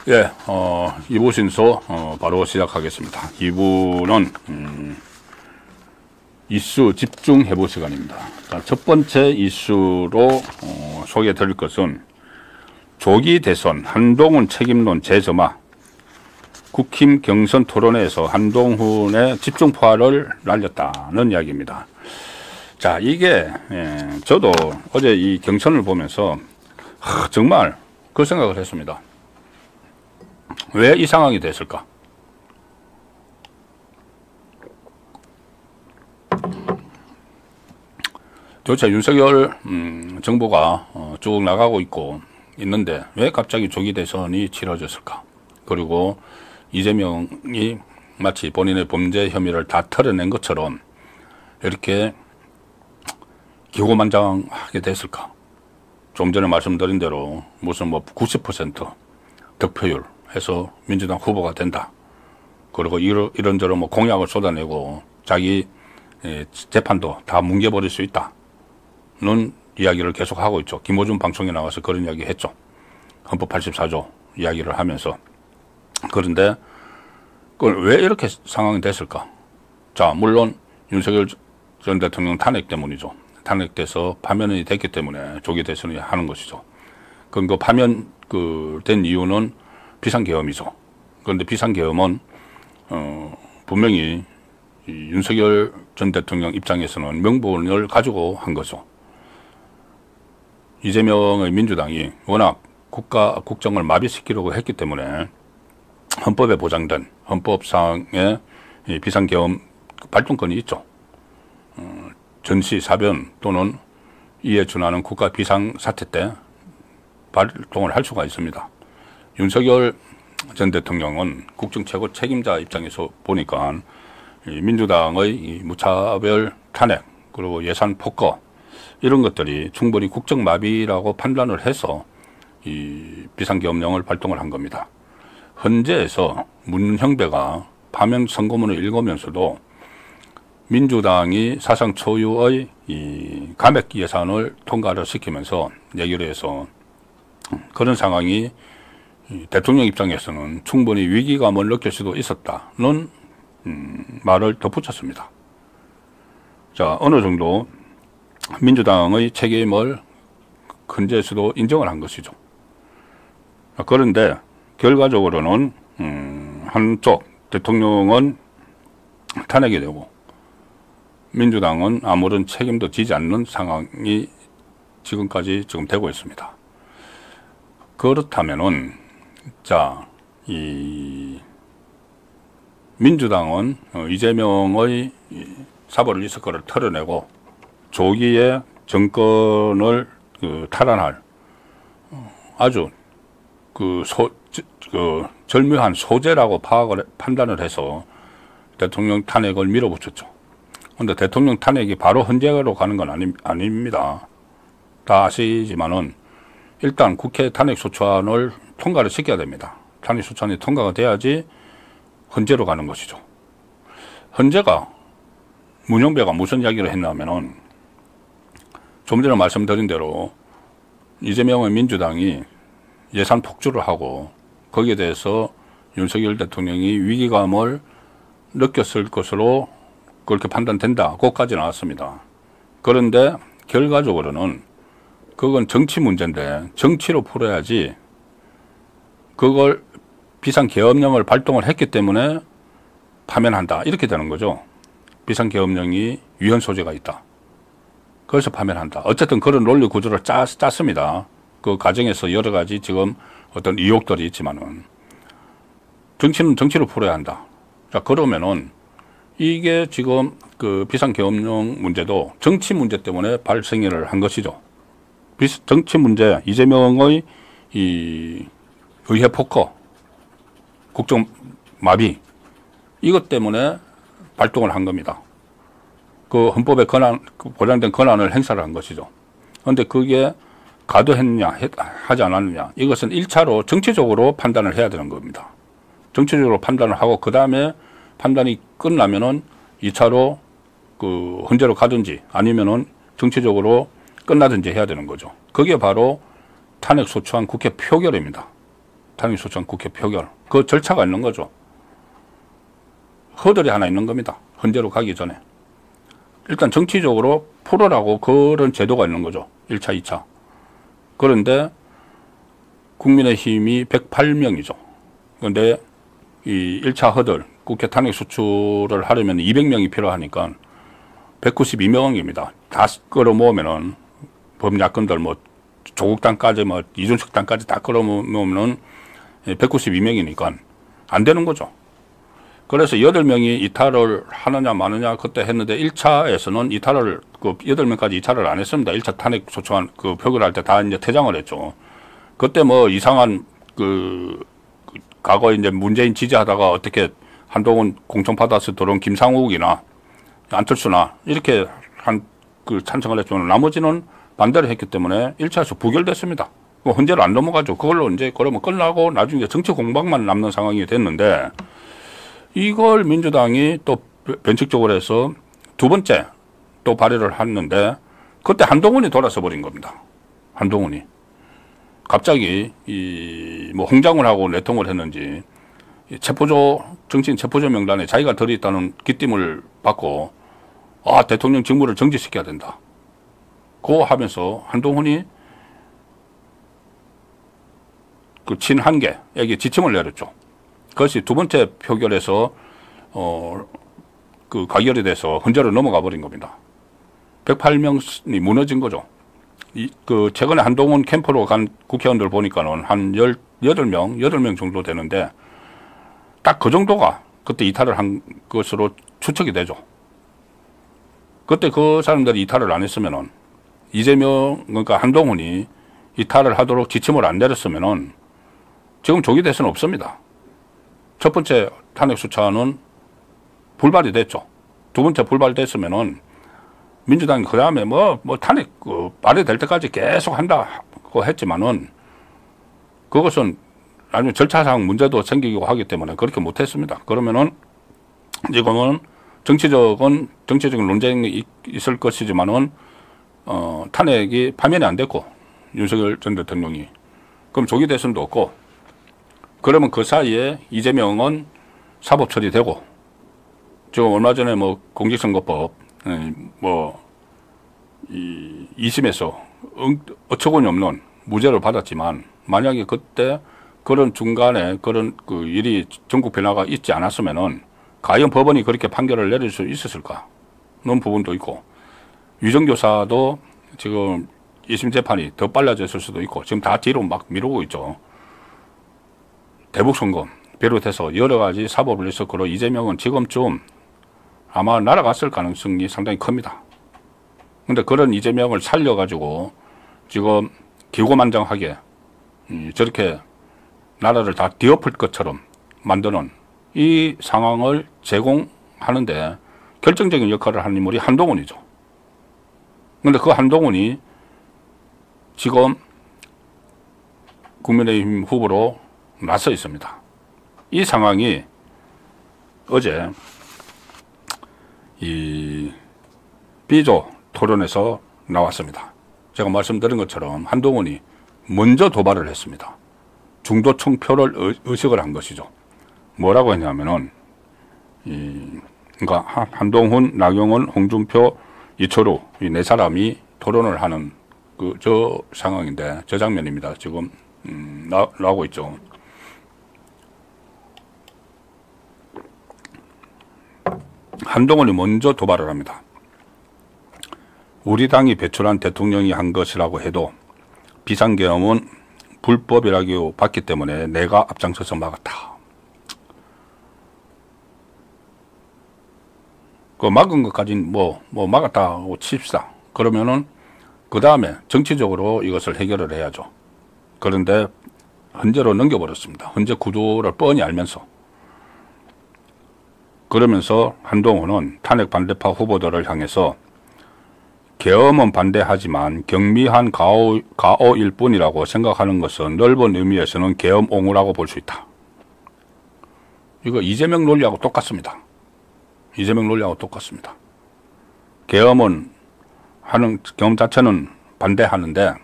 예, 2부 신소 바로 시작하겠습니다. 2부는 이슈 집중해보 시간입니다. 자, 첫 번째 이슈로 소개해 드릴 것은 조기 대선 한동훈 책임론 재점화, 국힘 경선 토론회에서 한동훈의 집중포화를 날렸다는 이야기입니다. 자, 이게 저도 어제 이 경선을 보면서 정말 그 생각을 했습니다. 왜 이 상황이 됐을까? 도대체 윤석열 정부가 쭉 나가고 있는데 왜 갑자기 조기 대선이 치러졌을까? 그리고 이재명이 마치 본인의 범죄 혐의를 다 털어낸 것처럼 이렇게 기고만장하게 됐을까? 좀 전에 말씀드린 대로 무슨 뭐 90% 득표율 해서 민주당 후보가 된다. 그리고 이런저런 뭐 공약을 쏟아내고 자기 재판도 다 뭉개버릴 수 있다는 이야기를 계속 하고 있죠. 김호준 방송에 나와서 그런 이야기 했죠. 헌법 84조 이야기를 하면서. 그런데 그걸 왜 이렇게 상황이 됐을까? 자, 물론 윤석열 전 대통령 탄핵 때문이죠. 탄핵돼서 파면이 됐기 때문에 조기 대선을 하는 것이죠. 그럼 그 파면 된 이유는 비상계엄이죠. 그런데 비상계엄은 분명히 윤석열 전 대통령 입장에서는 명분을 가지고 한 거죠. 이재명의 민주당이 워낙 국정을 마비시키려고 했기 때문에 헌법에 보장된 헌법상의 비상계엄 발동권이 있죠. 전시, 사변 또는 이에 준하는 국가 비상사태 때 발동을 할 수가 있습니다. 윤석열 전 대통령은 국정 최고 책임자 입장에서 보니까 이 민주당의 이 무차별 탄핵 그리고 예산 폭거 이런 것들이 충분히 국정마비라고 판단을 해서 이 비상계엄령을 발동을 한 겁니다. 헌재에서 문형배가 파면 선고문을 읽으면서도 민주당이 사상 초유의 이 감액 예산을 통과를 시키면서 얘기를 해서 그런 상황이 대통령 입장에서는 충분히 위기감을 느낄 수도 있었다는 말을 덧붙였습니다. 자, 어느 정도 민주당의 책임을 헌재에서도 인정을 한 것이죠. 그런데 결과적으로는 한쪽 대통령은 탄핵이 되고 민주당은 아무런 책임도 지지 않는 상황이 지금까지 되고 있습니다. 그렇다면은 자, 이 민주당은 이재명의 사법 리스크를 털어내고 조기에 정권을 탈환할 아주 절묘한 소재라고 판단을 해서 대통령 탄핵을 밀어붙였죠. 그런데 대통령 탄핵이 바로 헌재로 가는 건 아닙니다. 다 아시지만은 일단 국회 탄핵소추안을 통과를 시켜야 됩니다. 탄핵소추안이 통과가 돼야지 헌재로 가는 것이죠. 헌재가 문형배가 무슨 이야기를 했냐면은 좀 전에 말씀드린 대로 이재명의 민주당이 예산 폭주를 하고 거기에 대해서 윤석열 대통령이 위기감을 느꼈을 것으로 그렇게 판단된다고까지 나왔습니다. 그런데 결과적으로는 그건 정치 문제인데 정치로 풀어야지 그걸 비상계엄령을 발동을 했기 때문에 파면한다 이렇게 되는 거죠. 비상계엄령이 위헌 소지가 있다. 그래서 파면한다. 어쨌든 그런 논리 구조를 짰습니다. 그 과정에서 여러 가지 지금 어떤 의혹들이 있지만은 정치는 정치로 풀어야 한다. 자, 그러면은 이게 지금 그 비상계엄령 문제도 정치 문제 때문에 발생을 한 것이죠. 정치 문제, 이재명의 이 의회 폭거, 국정 마비, 이것 때문에 발동을 한 겁니다. 그 헌법에 보장된 권한을 행사를 한 것이죠. 그런데 그게 가도했느냐, 하지 않았느냐, 이것은 1차로 정치적으로 판단을 해야 되는 겁니다. 정치적으로 판단을 하고, 그 다음에 판단이 끝나면은 2차로 그 헌재로 가든지 아니면은 정치적으로 끝나든지 해야 되는 거죠. 그게 바로 탄핵소추안 국회 표결입니다. 탄핵소추안 국회 표결. 그 절차가 있는 거죠. 허들이 하나 있는 겁니다. 헌재로 가기 전에. 일단 정치적으로 풀어라고 그런 제도가 있는 거죠. 1차, 2차. 그런데 국민의힘이 108명이죠. 그런데 이 1차 허들, 국회 탄핵소추를 하려면 200명이 필요하니까 192명입니다. 다 끌어모으면은 범야권들 뭐 조국당까지 뭐 이준석 당까지 다 끌어모으면은 192명이니까 안 되는 거죠. 그래서 8명이 이탈을 하느냐 마느냐 그때 했는데 1차에서는 이탈을 그 8명까지 이탈을 안 했습니다. 1차 탄핵 소추안 그 표결할 때 다 이제 퇴장을 했죠. 그때 뭐 이상한 과거에 이제 문재인 지지하다가 어떻게 한동훈 공천받아서 들어온 김상욱이나 안철수나 이렇게 찬성을 했지만 나머지는 반대를 했기 때문에 1차에서 부결됐습니다. 헌재로 안 넘어가죠. 그걸로 이제 그러면 끝나고 나중에 정치 공방만 남는 상황이 됐는데 이걸 민주당이 또 변칙적으로 해서 두 번째 또 발의를 했는데 그때 한동훈이 돌아서 버린 겁니다. 한동훈이. 갑자기 뭐 홍장을 하고 내통을 했는지 정치인 체포조 명단에 자기가 들어있다는 기쁨을 받고 대통령 직무를 정지시켜야 된다. 고 하면서 한동훈이 그 친한계에게 지침을 내렸죠. 그것이 두 번째 표결에서 그 가결이 돼서 헌재로 넘어가 버린 겁니다. 108명이 무너진 거죠. 그 최근에 한동훈 캠프로 간 국회의원들 보니까는 한 8명 정도 되는데 딱 그 정도가 그때 이탈을 한 것으로 추측이 되죠. 그때 그 사람들이 이탈을 안 했으면은 이재명 그러니까 한동훈이 이탈을 하도록 지침을 안 내렸으면은 지금 조기 대선 없습니다. 첫 번째 탄핵 수차는 불발이 됐죠. 두 번째 불발됐으면은 민주당이 그 다음에 뭐 탄핵 발의될 때까지 계속 한다고 했지만은 그것은 아니면 절차상 문제도 생기고 하기 때문에 그렇게 못했습니다. 그러면은 지금은 정치적인 논쟁이 있을 것이지만은 탄핵이 파면이 안 됐고 윤석열 전 대통령이 그럼 조기 대선도 없고 그러면 그 사이에 이재명은 사법 처리되고 지금 얼마 전에 뭐 공직선거법 이 2심에서 어처구니 없는 무죄를 받았지만 만약에 그때 그런 중간에 그런 그 일이 전국 변화가 있지 않았으면은 과연 법원이 그렇게 판결을 내릴 수 있었을까? 그런 부분도 있고 위정교사도 지금 2심 재판이 더 빨라졌을 수도 있고 지금 다 뒤로 막 미루고 있죠. 대북선거 비롯해서 여러 가지 사법을 있었고 이재명은 지금쯤 아마 날아갔을 가능성이 상당히 큽니다. 근데 그런 이재명을 살려가지고 지금 기고만장하게 저렇게 나라를 다 뒤엎을 것처럼 만드는 이 상황을 제공하는데 결정적인 역할을 하는 인물이 한동훈이죠. 근데 그 한동훈이 지금 국민의힘 후보로 나서 있습니다. 이 상황이 어제 이 B조 토론에서 나왔습니다. 제가 말씀드린 것처럼 한동훈이 먼저 도발을 했습니다. 중도층표를 의식을 한 것이죠. 뭐라고 했냐면은 그러니까 한동훈, 나경원, 홍준표, 이철우 이 네 사람이 토론을 하는 저 상황인데 저 장면입니다. 지금 나오고 있죠. 한동훈이 먼저 도발을 합니다. 우리 당이 배출한 대통령이 한 것이라고 해도 비상계엄은 불법이라고 봤기 때문에 내가 앞장서서 막았다. 그 막은 것까지는 뭐 막았다고 칩시다. 그러면은 그 다음에 정치적으로 이것을 해결을 해야죠. 그런데 헌재로 넘겨버렸습니다. 헌재 구도를 뻔히 알면서. 그러면서 한동훈은 탄핵 반대파 후보들을 향해서 계엄은 반대하지만 경미한 가오일 뿐이라고 생각하는 것은 넓은 의미에서는 계엄 옹호라고 볼 수 있다. 이거 이재명 논리하고 똑같습니다. 이재명 논리하고 똑같습니다. 계엄 자체는 반대하는데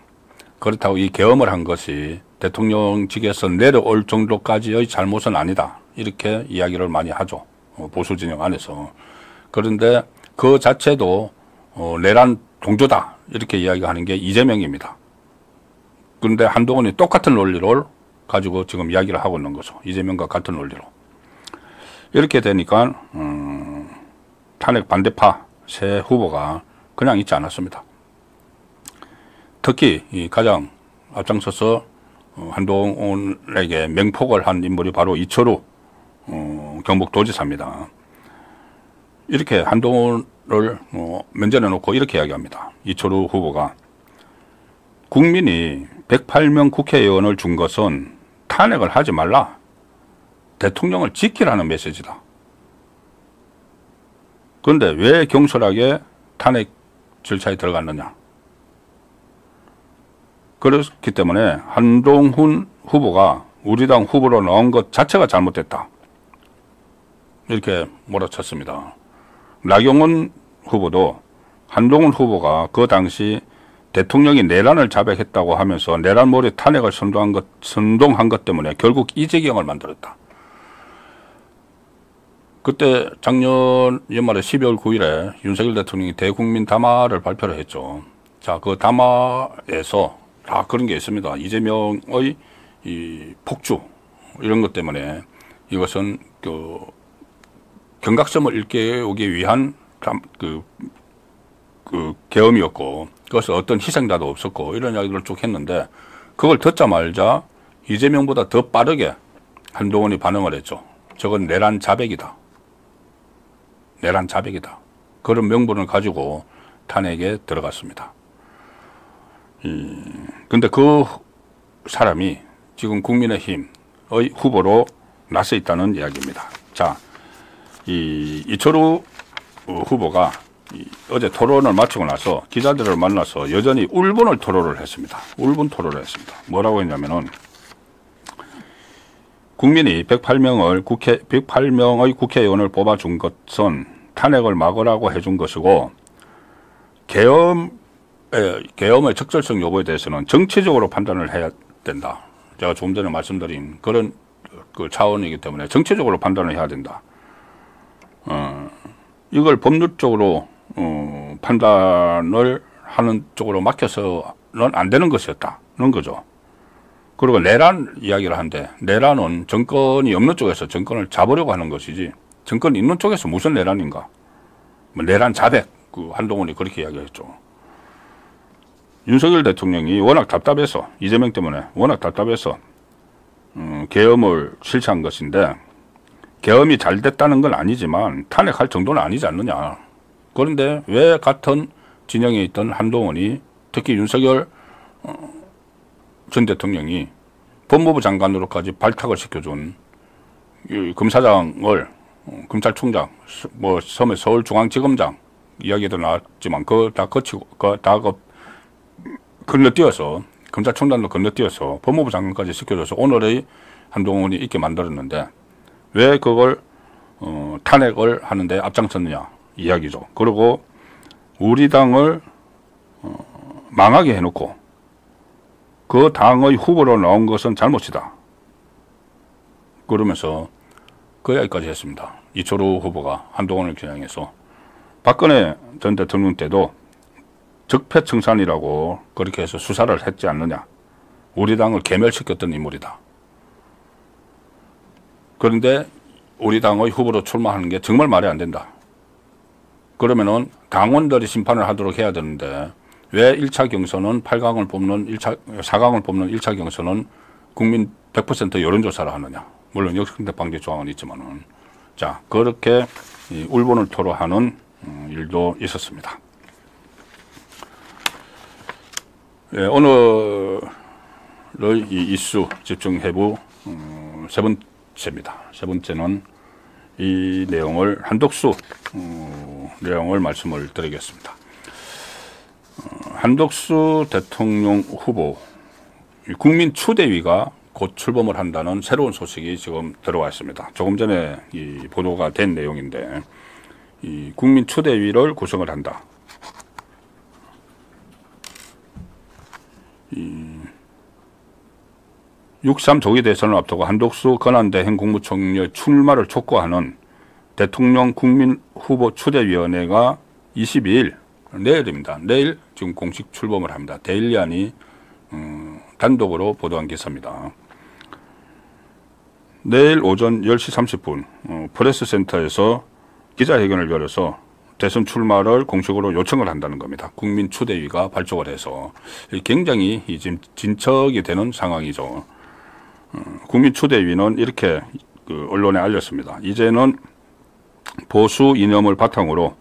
그렇다고 이 계엄을 한 것이 대통령직에서 내려올 정도까지의 잘못은 아니다. 이렇게 이야기를 많이 하죠. 보수 진영 안에서. 그런데 그 자체도 내란 동조다. 이렇게 이야기하는 게 이재명입니다. 그런데 한동훈이 똑같은 논리를 가지고 지금 이야기를 하고 있는 거죠. 이재명과 같은 논리로. 이렇게 되니까 탄핵 반대파 새 후보가 그냥 있지 않았습니다. 특히 이 가장 앞장서서 한동훈에게 맹폭을 한 인물이 바로 이철우 경북도지사입니다. 이렇게 한동훈을 면전에 놓고 이렇게 이야기합니다. 이철우 후보가 국민이 108명 국회의원을 준 것은 탄핵을 하지 말라. 대통령을 지키라는 메시지다. 그런데 왜 경솔하게 탄핵 절차에 들어갔느냐. 그렇기 때문에 한동훈 후보가 우리 당 후보로 나온 것 자체가 잘못됐다. 이렇게 몰아쳤습니다. 나경원 후보도 한동훈 후보가 그 당시 대통령이 내란을 자백했다고 하면서 내란몰이 탄핵을 선동한 것 때문에 결국 이재경을 만들었다. 그때 작년 연말에 12월 9일에 윤석열 대통령이 대국민 담화를 발표를 했죠. 자, 그 담화에서 다 그런 게 있습니다. 이재명의 이 폭주 이런 것 때문에 이것은 경각심을 일깨우기 위한 계엄이었고 그것은 어떤 희생자도 없었고 이런 이야기를 쭉 했는데 그걸 듣자마자 이재명보다 더 빠르게 한동훈이 반응을 했죠. 저건 내란 자백이다. 내란 자백이다. 그런 명분을 가지고 탄핵에 들어갔습니다. 근데 그 사람이 지금 국민의힘의 후보로 나서 있다는 이야기입니다. 자, 이철우 후보가 어제 토론을 마치고 나서 기자들을 만나서 여전히 울분을 토로를 했습니다. 울분 토로를 했습니다. 뭐라고 했냐면은 국민이 108명의 국회의원을 뽑아준 것은 탄핵을 막으라고 해준 것이고 계엄의 적절성 여부에 대해서는 정치적으로 판단을 해야 된다. 제가 조금 전에 말씀드린 그런 그 차원이기 때문에 정치적으로 판단을 해야 된다. 이걸 법률적으로 판단을 하는 쪽으로 맡겨서는 안 되는 것이었다는 거죠. 그리고 내란 이야기를 하는데 내란은 정권이 없는 쪽에서 정권을 잡으려고 하는 것이지 정권이 있는 쪽에서 무슨 내란인가. 뭐 내란 자백, 그 한동훈이 그렇게 이야기했죠. 윤석열 대통령이 워낙 답답해서 이재명 때문에 워낙 답답해서 계엄을 실시한 것인데 계엄이 잘 됐다는 건 아니지만 탄핵할 정도는 아니지 않느냐. 그런데 왜 같은 진영에 있던 한동훈이 특히 윤석열 전 대통령이 법무부 장관으로까지 발탁을 시켜준 검사장을 검찰총장, 뭐 섬의 서울중앙지검장 이야기도 나왔지만 그거 다 거치고 다 건너뛰어서 검찰총장도 건너뛰어서 법무부 장관까지 시켜줘서 오늘의 한동훈이 있게 만들었는데 왜 그걸 탄핵을 하는데 앞장섰느냐 이야기죠. 그리고 우리 당을 망하게 해놓고 그 당의 후보로 나온 것은 잘못이다. 그러면서 그 이야기까지 했습니다. 이철우 후보가 한동훈을 겨냥해서 박근혜 전 대통령 때도 적폐청산이라고 그렇게 해서 수사를 했지 않느냐. 우리 당을 괴멸시켰던 인물이다. 그런데 우리 당의 후보로 출마하는 게 정말 말이 안 된다. 그러면은 당원들이 심판을 하도록 해야 되는데 왜 1차 경선은 4강을 뽑는 1차 경선은 국민 100% 여론조사를 하느냐. 물론 역선택 방지 조항은 있지만은. 자, 그렇게 울분을 토로하는 일도 있었습니다. 예, 오늘의 이 이슈 집중해부 세 번째입니다. 세 번째는 이 내용을 한덕수 내용을 말씀을 드리겠습니다. 한덕수 대통령 후보 국민 추대위가 곧 출범을 한다는 새로운 소식이 지금 들어와 있습니다. 조금 전에 이 보도가 된 내용인데 이 국민 추대위를 구성을 한다. 6.3 조기 대선을 앞두고 한덕수 권한대행 국무총리의 출마를 촉구하는 대통령 국민후보 추대위원회가 22일 내일입니다. 내일 지금 공식 출범을 합니다. 데일리안이 단독으로 보도한 기사입니다. 내일 오전 10시 30분 프레스센터에서 기자회견을 열어서 대선 출마를 공식으로 요청을 한다는 겁니다. 국민추대위가 발족을 해서 굉장히 지금 진척이 되는 상황이죠. 국민추대위는 이렇게 언론에 알렸습니다. 이제는 보수 이념을 바탕으로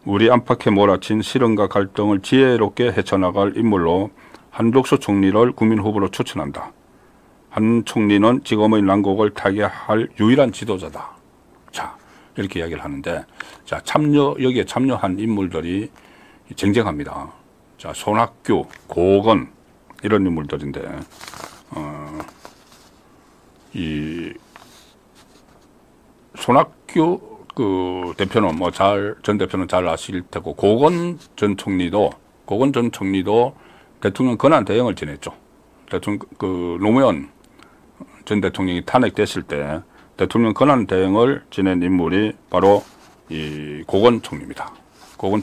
우리 안팎에 몰아친 실언과 갈등을 지혜롭게 헤쳐나갈 인물로 한덕수 총리를 국민후보로 추천한다. 한 총리는 지금의 난국을 타개할 유일한 지도자다. 자, 이렇게 이야기를 하는데, 자, 여기에 참여한 인물들이 쟁쟁합니다. 자, 손학규, 고건, 이런 인물들인데, 이, 손학규 대표는 전 대표는 잘 아실 테고, 고건 전 총리도 대통령 권한 대행을 지냈죠. 노무현 전 대통령이 탄핵됐을 때 대통령 권한 대행을 지낸 인물이 바로 이 고건 총리입니다. 고건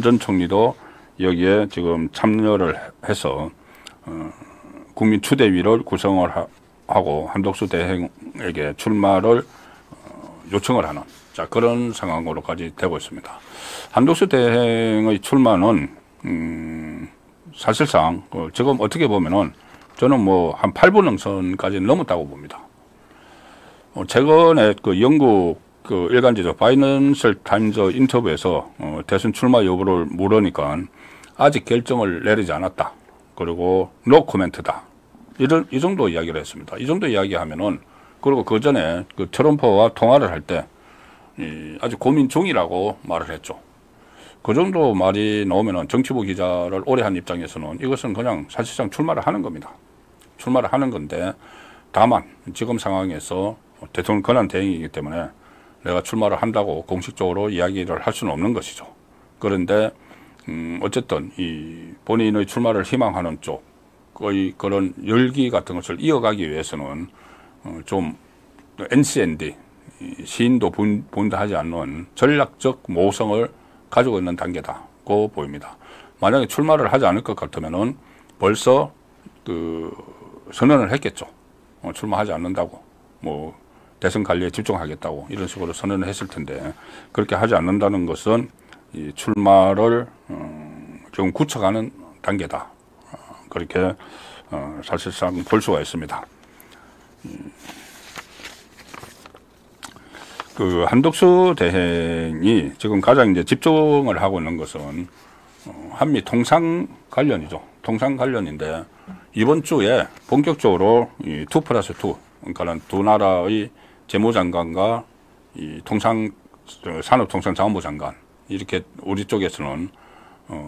전 총리도 여기에 지금 참여를 해서 국민 추대위를 구성을 하고 한덕수 대행에게 출마를 요청을 하는 그런 상황으로까지 되고 있습니다. 한덕수 대행의 출마는 사실상 지금 어떻게 보면은 저는 한 8분 능선까지 넘었다고 봅니다. 최근에 영국 그 일간지죠. 파이낸셜 타임즈 인터뷰에서 대선 출마 여부를 물으니까 아직 결정을 내리지 않았다. 그리고 노 코멘트다. 이 정도 이야기를 했습니다. 이 정도 이야기하면은, 그리고 그 전에 그 트럼프와 통화를 할 때 아주 고민 중이라고 말을 했죠. 그 정도 말이 나오면은 정치부 기자를 오래 한 입장에서는 이것은 그냥 사실상 출마를 하는 겁니다. 출마를 하는 건데, 다만 지금 상황에서 대통령 권한 대행이기 때문에 내가 출마를 한다고 공식적으로 이야기를 할 수는 없는 것이죠. 그런데 어쨌든 이 본인의 출마를 희망하는 쪽의 그런 열기 같은 것을 이어가기 위해서는 좀 NCND 시인도 분다하지 않는 전략적 모성을 가지고 있는 단계다고 보입니다. 만약에 출마를 하지 않을 것 같으면은 벌써 그 선언을 했겠죠. 출마하지 않는다고, 뭐 대선 관리에 집중하겠다고 이런 식으로 선언을 했을 텐데, 그렇게 하지 않는다는 것은 이 출마를 좀 굳혀가는 단계다. 그렇게 사실상 볼 수가 있습니다. 그 한덕수 대행이 지금 가장 이제 집중을 하고 있는 것은 한미 통상 관련이죠. 통상 관련인데, 이번 주에 본격적으로 이 2+2, 그러니까 두 나라의 재무장관과 이 산업통상자원부 장관, 이렇게 우리 쪽에서는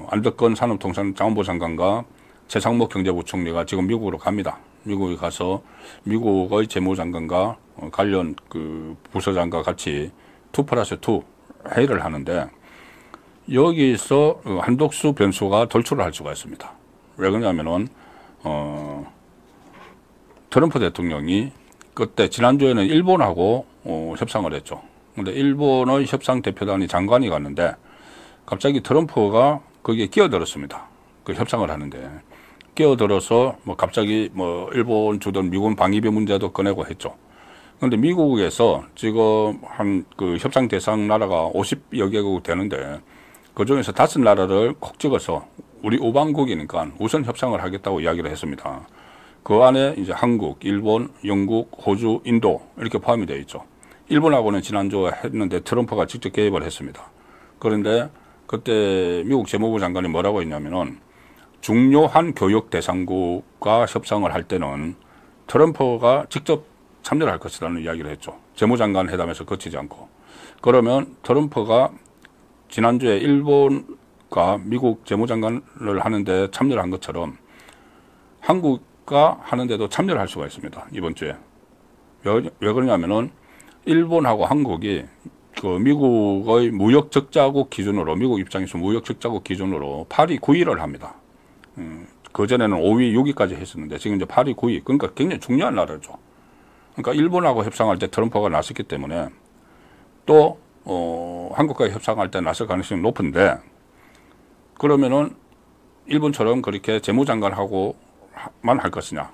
안덕건 산업통상자원부 장관과 최상목 경제부총리가 지금 미국으로 갑니다. 미국에 가서 미국의 재무장관과 관련 그 부서장과 같이 2+2 회의를 하는데, 여기서 한덕수 변수가 돌출을 할 수가 있습니다. 왜 그러냐면은 트럼프 대통령이 그때 지난주에는 일본하고 협상을 했죠. 근데 일본의 협상 대표단이 장관이 갔는데 갑자기 트럼프가 거기에 끼어들었습니다. 그 협상을 하는데 끼어들어서 뭐 갑자기 뭐 일본 주둔 미군 방위비 문제도 꺼내고 했죠. 그런데 미국에서 지금 한 그 협상 대상 나라가 50여 개국 되는데, 그 중에서 5나라를 콕 찍어서 우리 우방국이니까 우선 협상을 하겠다고 이야기를 했습니다. 그 안에 이제 한국, 일본, 영국, 호주, 인도 이렇게 포함이 되어 있죠. 일본하고는 지난주에 했는데 트럼프가 직접 개입을 했습니다. 그런데 그때 미국 재무부 장관이 뭐라고 했냐면은, 중요한 교역 대상국과 협상을 할 때는 트럼프가 직접 참여를 할 것이라는 이야기를 했죠. 재무장관 회담에서 거치지 않고. 그러면 트럼프가 지난주에 일본과 미국 재무장관을 하는데 참여를 한 것처럼 한국과 하는데도 참여를 할 수가 있습니다. 이번 주에. 왜 그러냐면은 일본하고 한국이 그 미국의 무역 적자국 기준으로, 미국 입장에서 무역 적자국 기준으로 8위, 9위를 합니다. 그전에는 5위, 6위까지 했었는데 지금 이제 8위, 9위. 그러니까 굉장히 중요한 나라죠. 그러니까 일본하고 협상할 때 트럼프가 나섰기 때문에 또 한국과 협상할 때 나설 가능성이 높은데, 그러면은 일본처럼 그렇게 재무장관하고만 할 것이냐,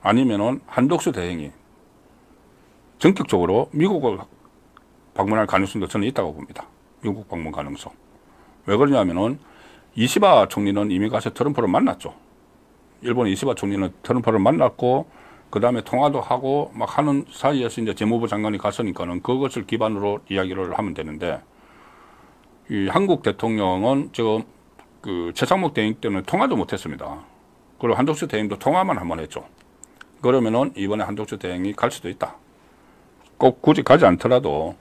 아니면은 한덕수 대행이 전격적으로 미국을 방문할 가능성도 저는 있다고 봅니다. 미국 방문 가능성. 왜 그러냐면은 이시바 총리는 이미 가서 트럼프를 만났죠. 일본 이시바 총리는 트럼프를 만났고 그 다음에 통화도 하고 막 하는 사이에서 이제 재무부 장관이 갔으니까는 그것을 기반으로 이야기를 하면 되는데, 이 한국 대통령은 지금 그 최상목 대행 때는 통화도 못했습니다. 그리고 한덕수 대행도 통화만 한번 했죠. 그러면은 이번에 한덕수 대행이 갈 수도 있다. 꼭 굳이 가지 않더라도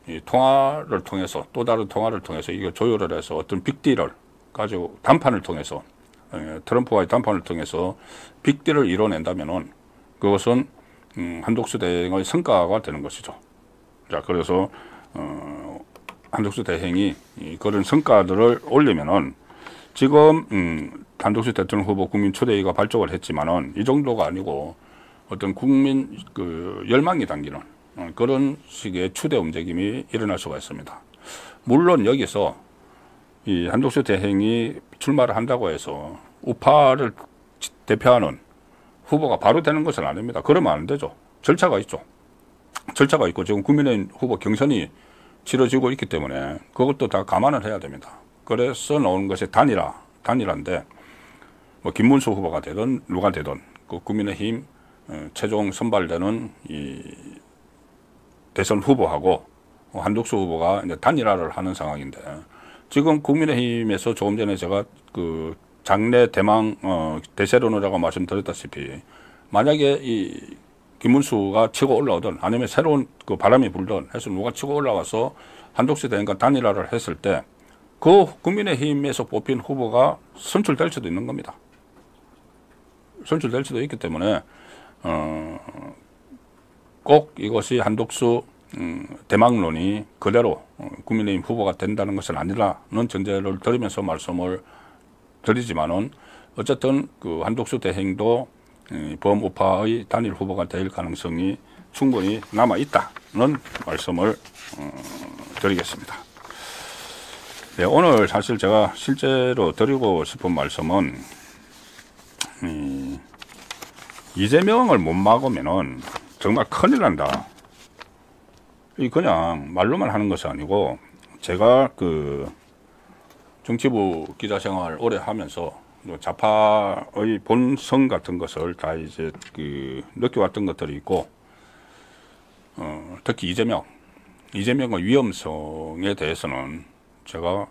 이 통화를 통해서, 또 다른 통화를 통해서 이걸 조율을 해서 어떤 빅딜을 가지고談판을 통해서, 트럼프와의談판을 통해서 빅딜을 이뤄낸다면은 그것은 한덕수 대행의 성과가 되는 것이죠. 자, 그래서 한덕수 대행이 그런 성과들을 올리면은, 지금 한덕수 대통령 후보 국민 추대위가 발족을 했지만은 이 정도가 아니고 어떤 국민 그 열망이 당기는 그런 식의 추대 움직임이 일어날 수가 있습니다. 물론 여기서 이 한덕수 대행이 출마를 한다고 해서 우파를 대표하는 후보가 바로 되는 것은 아닙니다. 그러면 안 되죠. 절차가 있죠. 절차가 있고 지금 국민의힘 후보 경선이 치러지고 있기 때문에 그것도 다 감안을 해야 됩니다. 그래서 나오는 것이 단일화인데, 뭐 김문수 후보가 되든 누가 되든 그 국민의힘 최종 선발되는 이 대선 후보하고 한덕수 후보가 이제 단일화를 하는 상황인데 지금 국민의힘에서 조금 전에 제가 그 장래 대망 대세론이라고 말씀드렸다시피 만약에 이 김문수가 치고 올라오든 아니면 새로운 그 바람이 불든 해서 누가 치고 올라와서 한덕수 대행과 단일화를 했을 때 그 국민의힘에서 뽑힌 후보가 선출될 수도 있는 겁니다. 선출될 수도 있기 때문에 꼭 이것이 한덕수 대망론이 그대로 국민의힘 후보가 된다는 것은 아니라는 전제를 드리면서 말씀을 드리지만은 어쨌든 그 한덕수 대행도 범우파의 단일 후보가 될 가능성이 충분히 남아 있다는 말씀을 드리겠습니다. 네, 오늘 사실 제가 실제로 드리고 싶은 말씀은 이재명을 못 막으면은 정말 큰일 난다. 이 그냥 말로만 하는 것이 아니고 제가 그 정치부 기자 생활 오래 하면서 좌파의 본성 같은 것을 다 이제 그 느껴왔던 것들이 있고 특히 이재명의 위험성에 대해서는 제가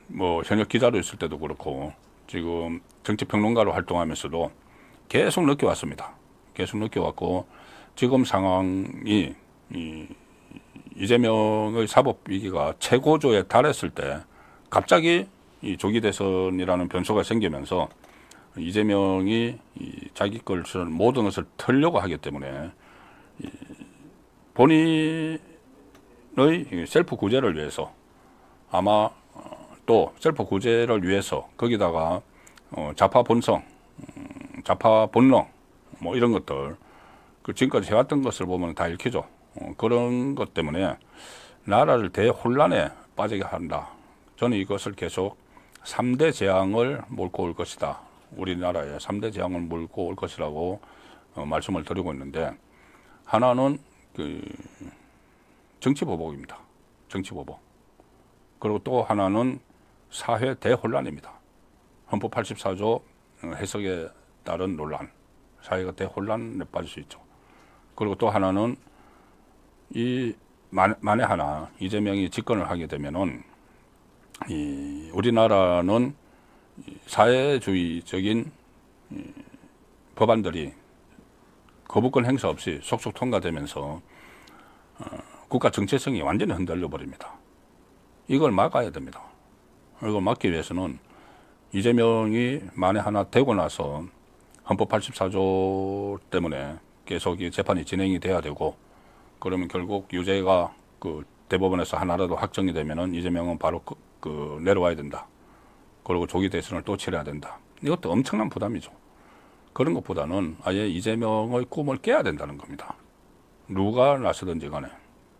뭐 현역 기자로 있을 때도 그렇고 지금 정치평론가로 활동하면서도 계속 느껴왔습니다. 계속 느껴왔고 지금 상황이 이재명의 사법 위기가 최고조에 달했을 때 갑자기 이 조기 대선이라는 변수가 생기면서 이재명이 자기 것을 모든 것을 털려고 하기 때문에 본인의 셀프 구제를 위해서 아마 또 셀프 구제를 위해서 거기다가 좌파 본성, 좌파 본능 뭐 이런 것들 그 지금까지 해왔던 것을 보면 다 읽히죠. 그런 것 때문에 나라를 대혼란에 빠지게 한다. 저는 이것을 계속 3대 재앙을 몰고 올 것이다. 우리나라에 3대 재앙을 몰고 올 것이라고 말씀을 드리고 있는데 하나는 그 정치보복입니다. 정치보복. 그리고 또 하나는 사회 대혼란입니다. 헌법 84조 해석에 따른 논란. 사회가 대혼란에 빠질 수 있죠. 그리고 또 하나는 만에 하나 이재명이 집권을 하게 되면은 우리나라는 사회주의적인 법안들이 거부권 행사 없이 속속 통과되면서 국가 정체성이 완전히 흔들려 버립니다. 이걸 막아야 됩니다. 이걸 막기 위해서는 이재명이 만에 하나 되고 나서 헌법 84조 때문에 계속 이 재판이 진행이 돼야 되고 그러면 결국 유죄가 그 대법원에서 하나라도 확정이 되면은 이재명은 바로 그 내려와야 된다. 그리고 조기 대선을 또 치러야 된다. 이것도 엄청난 부담이죠. 그런 것보다는 아예 이재명의 꿈을 깨야 된다는 겁니다. 누가 나서든지 간에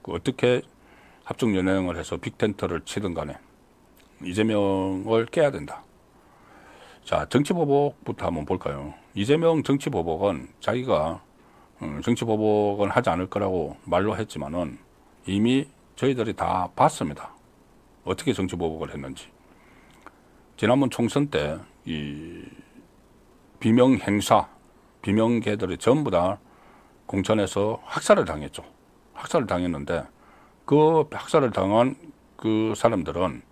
어떻게 합종연행을 해서 빅텐트를 치든 간에 이재명을 깨야 된다. 자, 정치보복부터 한번 볼까요? 이재명 정치보복은 자기가 정치보복은 하지 않을 거라고 말로 했지만은 이미 저희들이 다 봤습니다. 어떻게 정치보복을 했는지. 지난번 총선 때 이 비명행사, 비명계들이 전부 다 공천에서 학살을 당했죠. 학살을 당했는데 그 학살을 당한 그 사람들은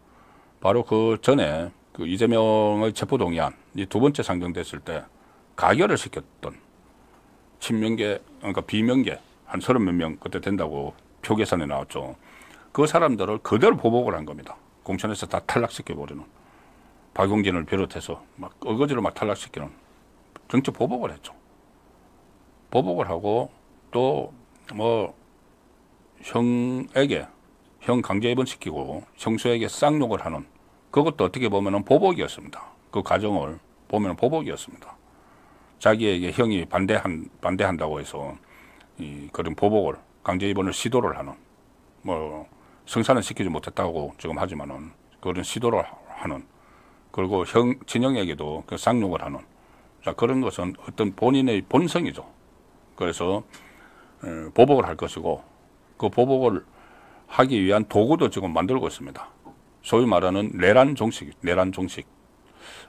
바로 그 전에 그 이재명의 체포동의안 이 두 번째 상정됐을 때 가결을 시켰던 친명계, 그러니까 비명계 한 30몇 명 그때 된다고 표 계산에 나왔죠. 그 사람들을 그대로 보복을 한 겁니다. 공천에서 다 탈락시켜버리는. 박용진을 비롯해서 막 어거지로 막 탈락시키는 정치 보복을 했죠. 보복을 하고 또 뭐 형에게 형 강제 입원시키고 형수에게 쌍욕을 하는 그것도 어떻게 보면은 보복이었습니다. 그 과정을 보면 보복이었습니다. 자기에게 형이 반대한다고 해서 그런 보복을 강제 입원을 시도를 하는 뭐 성사는 시키지 못했다고 지금 하지만은 그런 시도를 하는 그리고 친형에게도 그 쌍욕을 하는 자 그런 것은 어떤 본인의 본성이죠. 그래서 보복을 할 것이고 그 보복을 하기 위한 도구도 지금 만들고 있습니다. 소위 말하는 내란 종식.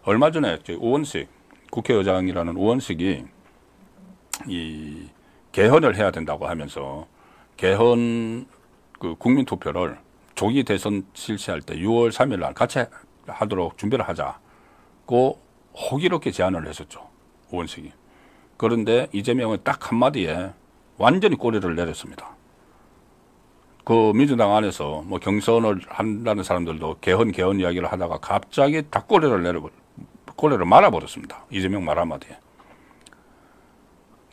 얼마 전에 우원식 국회의장이라는 우원식이 이 개헌을 해야 된다고 하면서 개헌 그 국민투표를 조기 대선 실시할 때 6월 3일 날 같이 하도록 준비를 하자고 호기롭게 제안을 했었죠. 의원석이. 그런데 이재명은 딱 한마디에 완전히 꼬리를 내렸습니다. 그 민주당 안에서 뭐 경선을 한다는 사람들도 개헌 이야기를 하다가 갑자기 다 꼬리를 말아버렸습니다. 이재명 말 한마디에.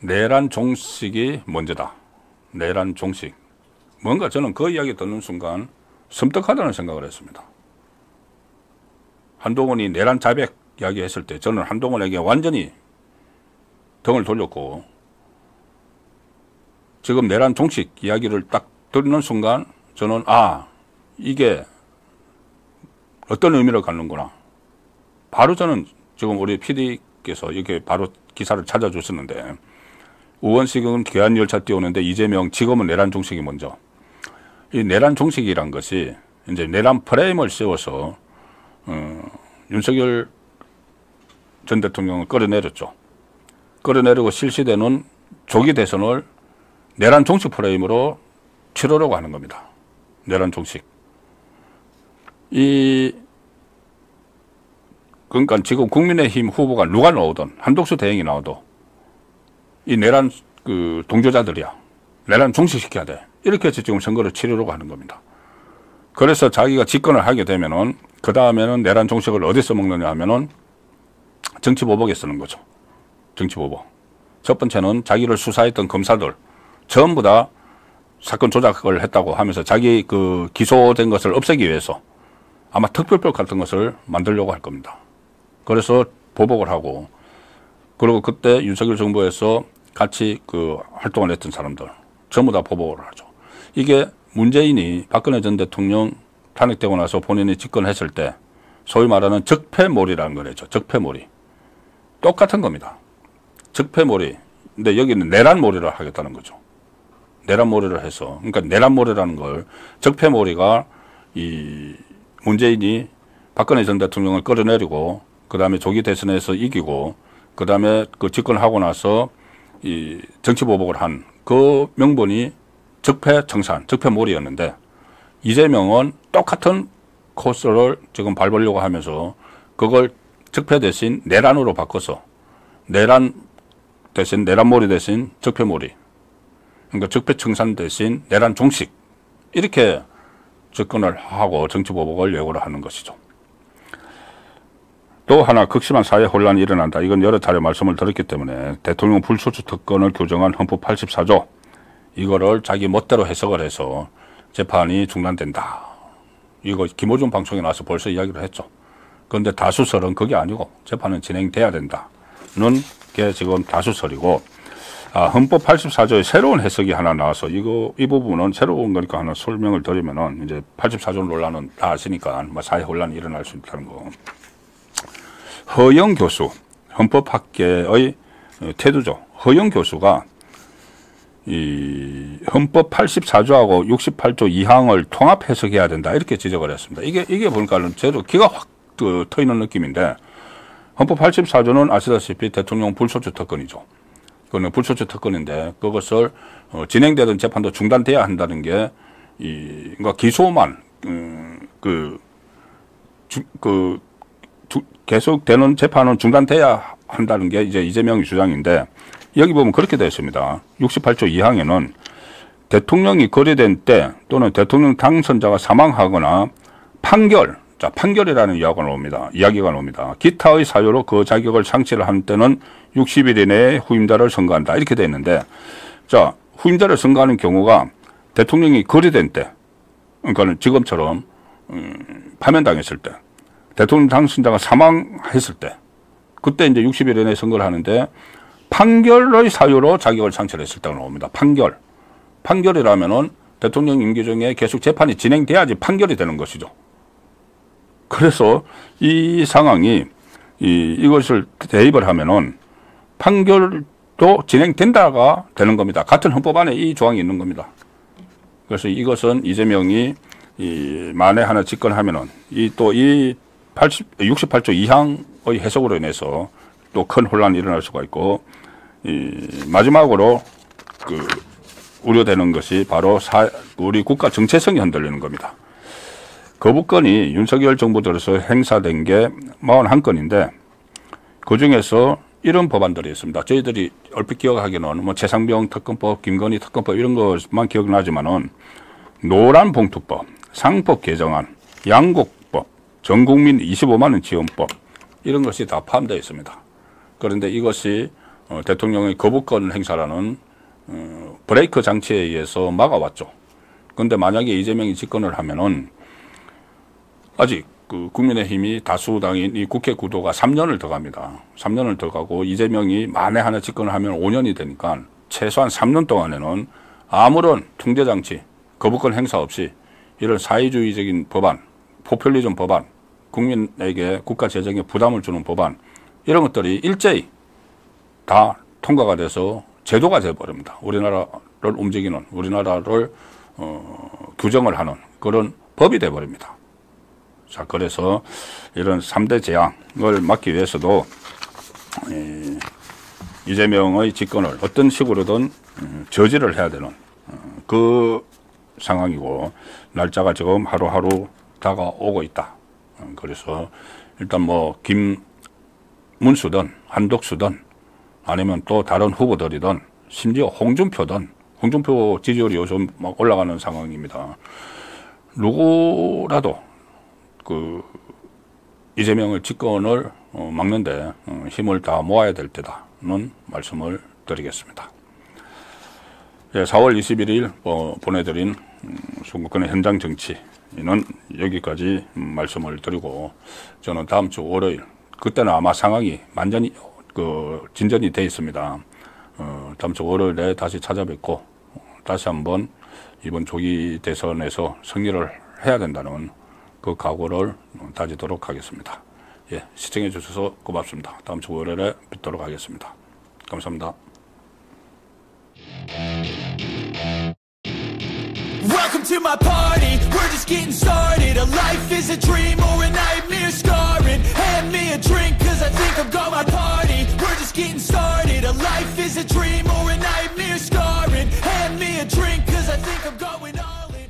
내란 종식이 먼저다. 내란 종식. 뭔가 저는 그 이야기 듣는 순간 섬뜩하다는 생각을 했습니다. 한동훈이 내란 자백 이야기 했을 때 저는 한동훈에게 완전히 등을 돌렸고, 지금 내란 종식 이야기를 딱 듣는 순간 저는 이게 어떤 의미를 갖는구나. 바로 저는 지금 우리 PD께서 이렇게 바로 기사를 찾아줬었는데, 의원식은 개헌열차 띄우는데 이재명 지금은 내란 종식이 먼저. 이 내란 종식이란 것이 이제 내란 프레임을 씌워서 윤석열 전 대통령을 끌어내렸죠. 끌어내리고 실시되는 조기 대선을 내란 종식 프레임으로 치르려고 하는 겁니다. 내란 종식. 그러니까 지금 국민의힘 후보가 누가 나오든 한독수 대행이 나와도 이 내란 그 동조자들이야. 내란 종식시켜야 돼. 이렇게 해서 지금 선거를 치르려고 하는 겁니다. 그래서 자기가 집권을 하게 되면은 그 다음에는 내란 종식을 어디서 먹느냐 하면은 정치보복에 쓰는 거죠. 정치보복. 첫 번째는 자기를 수사했던 검사들 전부 다 사건 조작을 했다고 하면서 자기 그 기소된 것을 없애기 위해서 아마 특별법 같은 것을 만들려고 할 겁니다. 그래서 보복을 하고, 그리고 그때 윤석열 정부에서 같이 그 활동을 했던 사람들 전부 다 보복을 하죠. 이게 문재인이 박근혜 전 대통령 탄핵되고 나서 본인이 집권했을 때 소위 말하는 적폐몰이라는 거죠. 적폐몰이. 똑같은 겁니다. 적폐몰이. 근데 여기는 내란몰이를 하겠다는 거죠. 내란몰이를 해서. 그러니까 내란몰이라는 걸, 적폐몰이가 이 문재인이 박근혜 전 대통령을 끌어내리고 그 다음에 조기 대선에서 이기고 그 다음에 그 집권하고 나서 이 정치보복을 한 그 명분이 적폐청산, 적폐몰이였는데, 이재명은 똑같은 코스를 지금 밟으려고 하면서 그걸 적폐 대신 내란으로 바꿔서 내란 대신 내란몰이 대신 적폐몰이, 그러니까 적폐청산 대신 내란 종식, 이렇게 접근을 하고 정치보복을 예고를 하는 것이죠. 또 하나 극심한 사회 혼란이 일어난다. 이건 여러 차례 말씀을 드렸기 때문에 대통령 불소추 특권을 규정한 헌법 84조, 이거를 자기 멋대로 해석을 해서 재판이 중단된다. 이거 김호준 방송에 나와서 벌써 이야기를 했죠. 그런데 다수설은 그게 아니고 재판은 진행돼야 된다는 게 지금 다수설이고, 헌법 84조의 새로운 해석이 하나 나와서 이 부분은 새로운 거니까 하나 설명을 드리면은, 이제 84조 논란은 다 아시니까 뭐 사회 혼란이 일어날 수 있다는 거. 허영 교수, 헌법학계의 태두죠. 허영 교수가 이 헌법 84조하고 68조 2항을 통합 해석해야 된다, 이렇게 지적을 했습니다. 이게 보니까는 저도 기가 확 트이는 느낌인데, 헌법 84조는 아시다시피 대통령 불소추 특권이죠. 그거는 불소추 특권인데, 그것을 진행되던 재판도 중단돼야 한다는 게 그러니까 기소만 계속되는 재판은 중단돼야 한다는 게 이제 이재명의 주장인데, 여기 보면 그렇게 되어 있습니다. 68조 2항에는 대통령이 거래된 때 또는 대통령 당선자가 사망하거나 판결이라는 이야기가 나옵니다. 기타의 사유로 그 자격을 상실을 한 때는 60일 이내에 후임자를 선거한다, 이렇게 되어 있는데, 자, 후임자를 선거하는 경우가 대통령이 거래된 때, 그러니까 지금처럼 파면당했을 때, 대통령 당선자가 사망했을 때, 그때 이제 60일 이내에 선거를 하는데, 판결의 사유로 자격을 상실했을 때가 나옵니다. 판결이라면은 대통령 임기 중에 계속 재판이 진행돼야지 판결이 되는 것이죠. 그래서 이 상황이 이것을 대입을 하면은 판결도 진행된다가 되는 겁니다. 같은 헌법 안에 이 조항이 있는 겁니다. 그래서 이것은 이재명이 만에 하나 집권하면은 이 68조 2항의 해석으로 인해서 또 큰 혼란이 일어날 수가 있고, 마지막으로 우려되는 것이 바로 우리 국가 정체성이 흔들리는 겁니다. 거부권이 윤석열 정부 들어서 행사된 게 41건인데 그중에서 이런 법안들이 있습니다. 저희들이 얼핏 기억하기는 뭐 최상병 특검법, 김건희 특검법 이런 것만 기억나지만은 노란 봉투법, 상법 개정안, 양곡법, 전국민 25만 원 지원법 이런 것이 다 포함되어 있습니다. 그런데 이것이 대통령의 거부권 행사라는 브레이크 장치에 의해서 막아왔죠. 그런데 만약에 이재명이 집권을 하면은 아직 그 국민의힘이 다수당인 이 국회 구도가 3년을 더 갑니다. 3년을 더 가고 이재명이 만에 하나 집권을 하면 5년이 되니까 최소한 3년 동안에는 아무런 통제장치, 거부권 행사 없이 이런 사회주의적인 법안, 포퓰리즘 법안, 국민에게 국가 재정에 부담을 주는 법안 이런 것들이 일제히 다 통과가 돼서 제도가 되어버립니다. 우리나라를 움직이는, 우리나라를 규정을 하는 그런 법이 되어버립니다. 자, 그래서 이런 3대 재앙을 막기 위해서도 이재명의 집권을 어떤 식으로든 저지를 해야 되는 그 상황이고 날짜가 지금 하루하루 다가오고 있다. 그래서 일단 뭐 김문수든 한덕수든 아니면 또 다른 후보들이든 심지어 홍준표 지지율이 요즘 막 올라가는 상황입니다. 누구라도 그 이재명의 집권을 막는데 힘을 다 모아야 될 때다는 말씀을 드리겠습니다. 예, 4월 21일 보내드린 선거권의 현장 정치는 여기까지 말씀을 드리고 저는 다음 주 월요일 그때는 아마 상황이 완전히 진전이 돼 있습니다. 다음 주 월요일에 다시 찾아뵙고 다시 한번 이번 조기 대선에서 승리를 해야 된다는 그 각오를 다지도록 하겠습니다. 예, 시청해 주셔서 고맙습니다. 다음 주 월요일에 뵙도록 하겠습니다. 감사합니다. Welcome to my party, we're just getting started. A life is a dream or a nightmare scarring. Hand me a drink cause I think I've got my party. We're just getting started. A life is a dream or a nightmare scarring. Hand me a drink cause I think I'm going all in.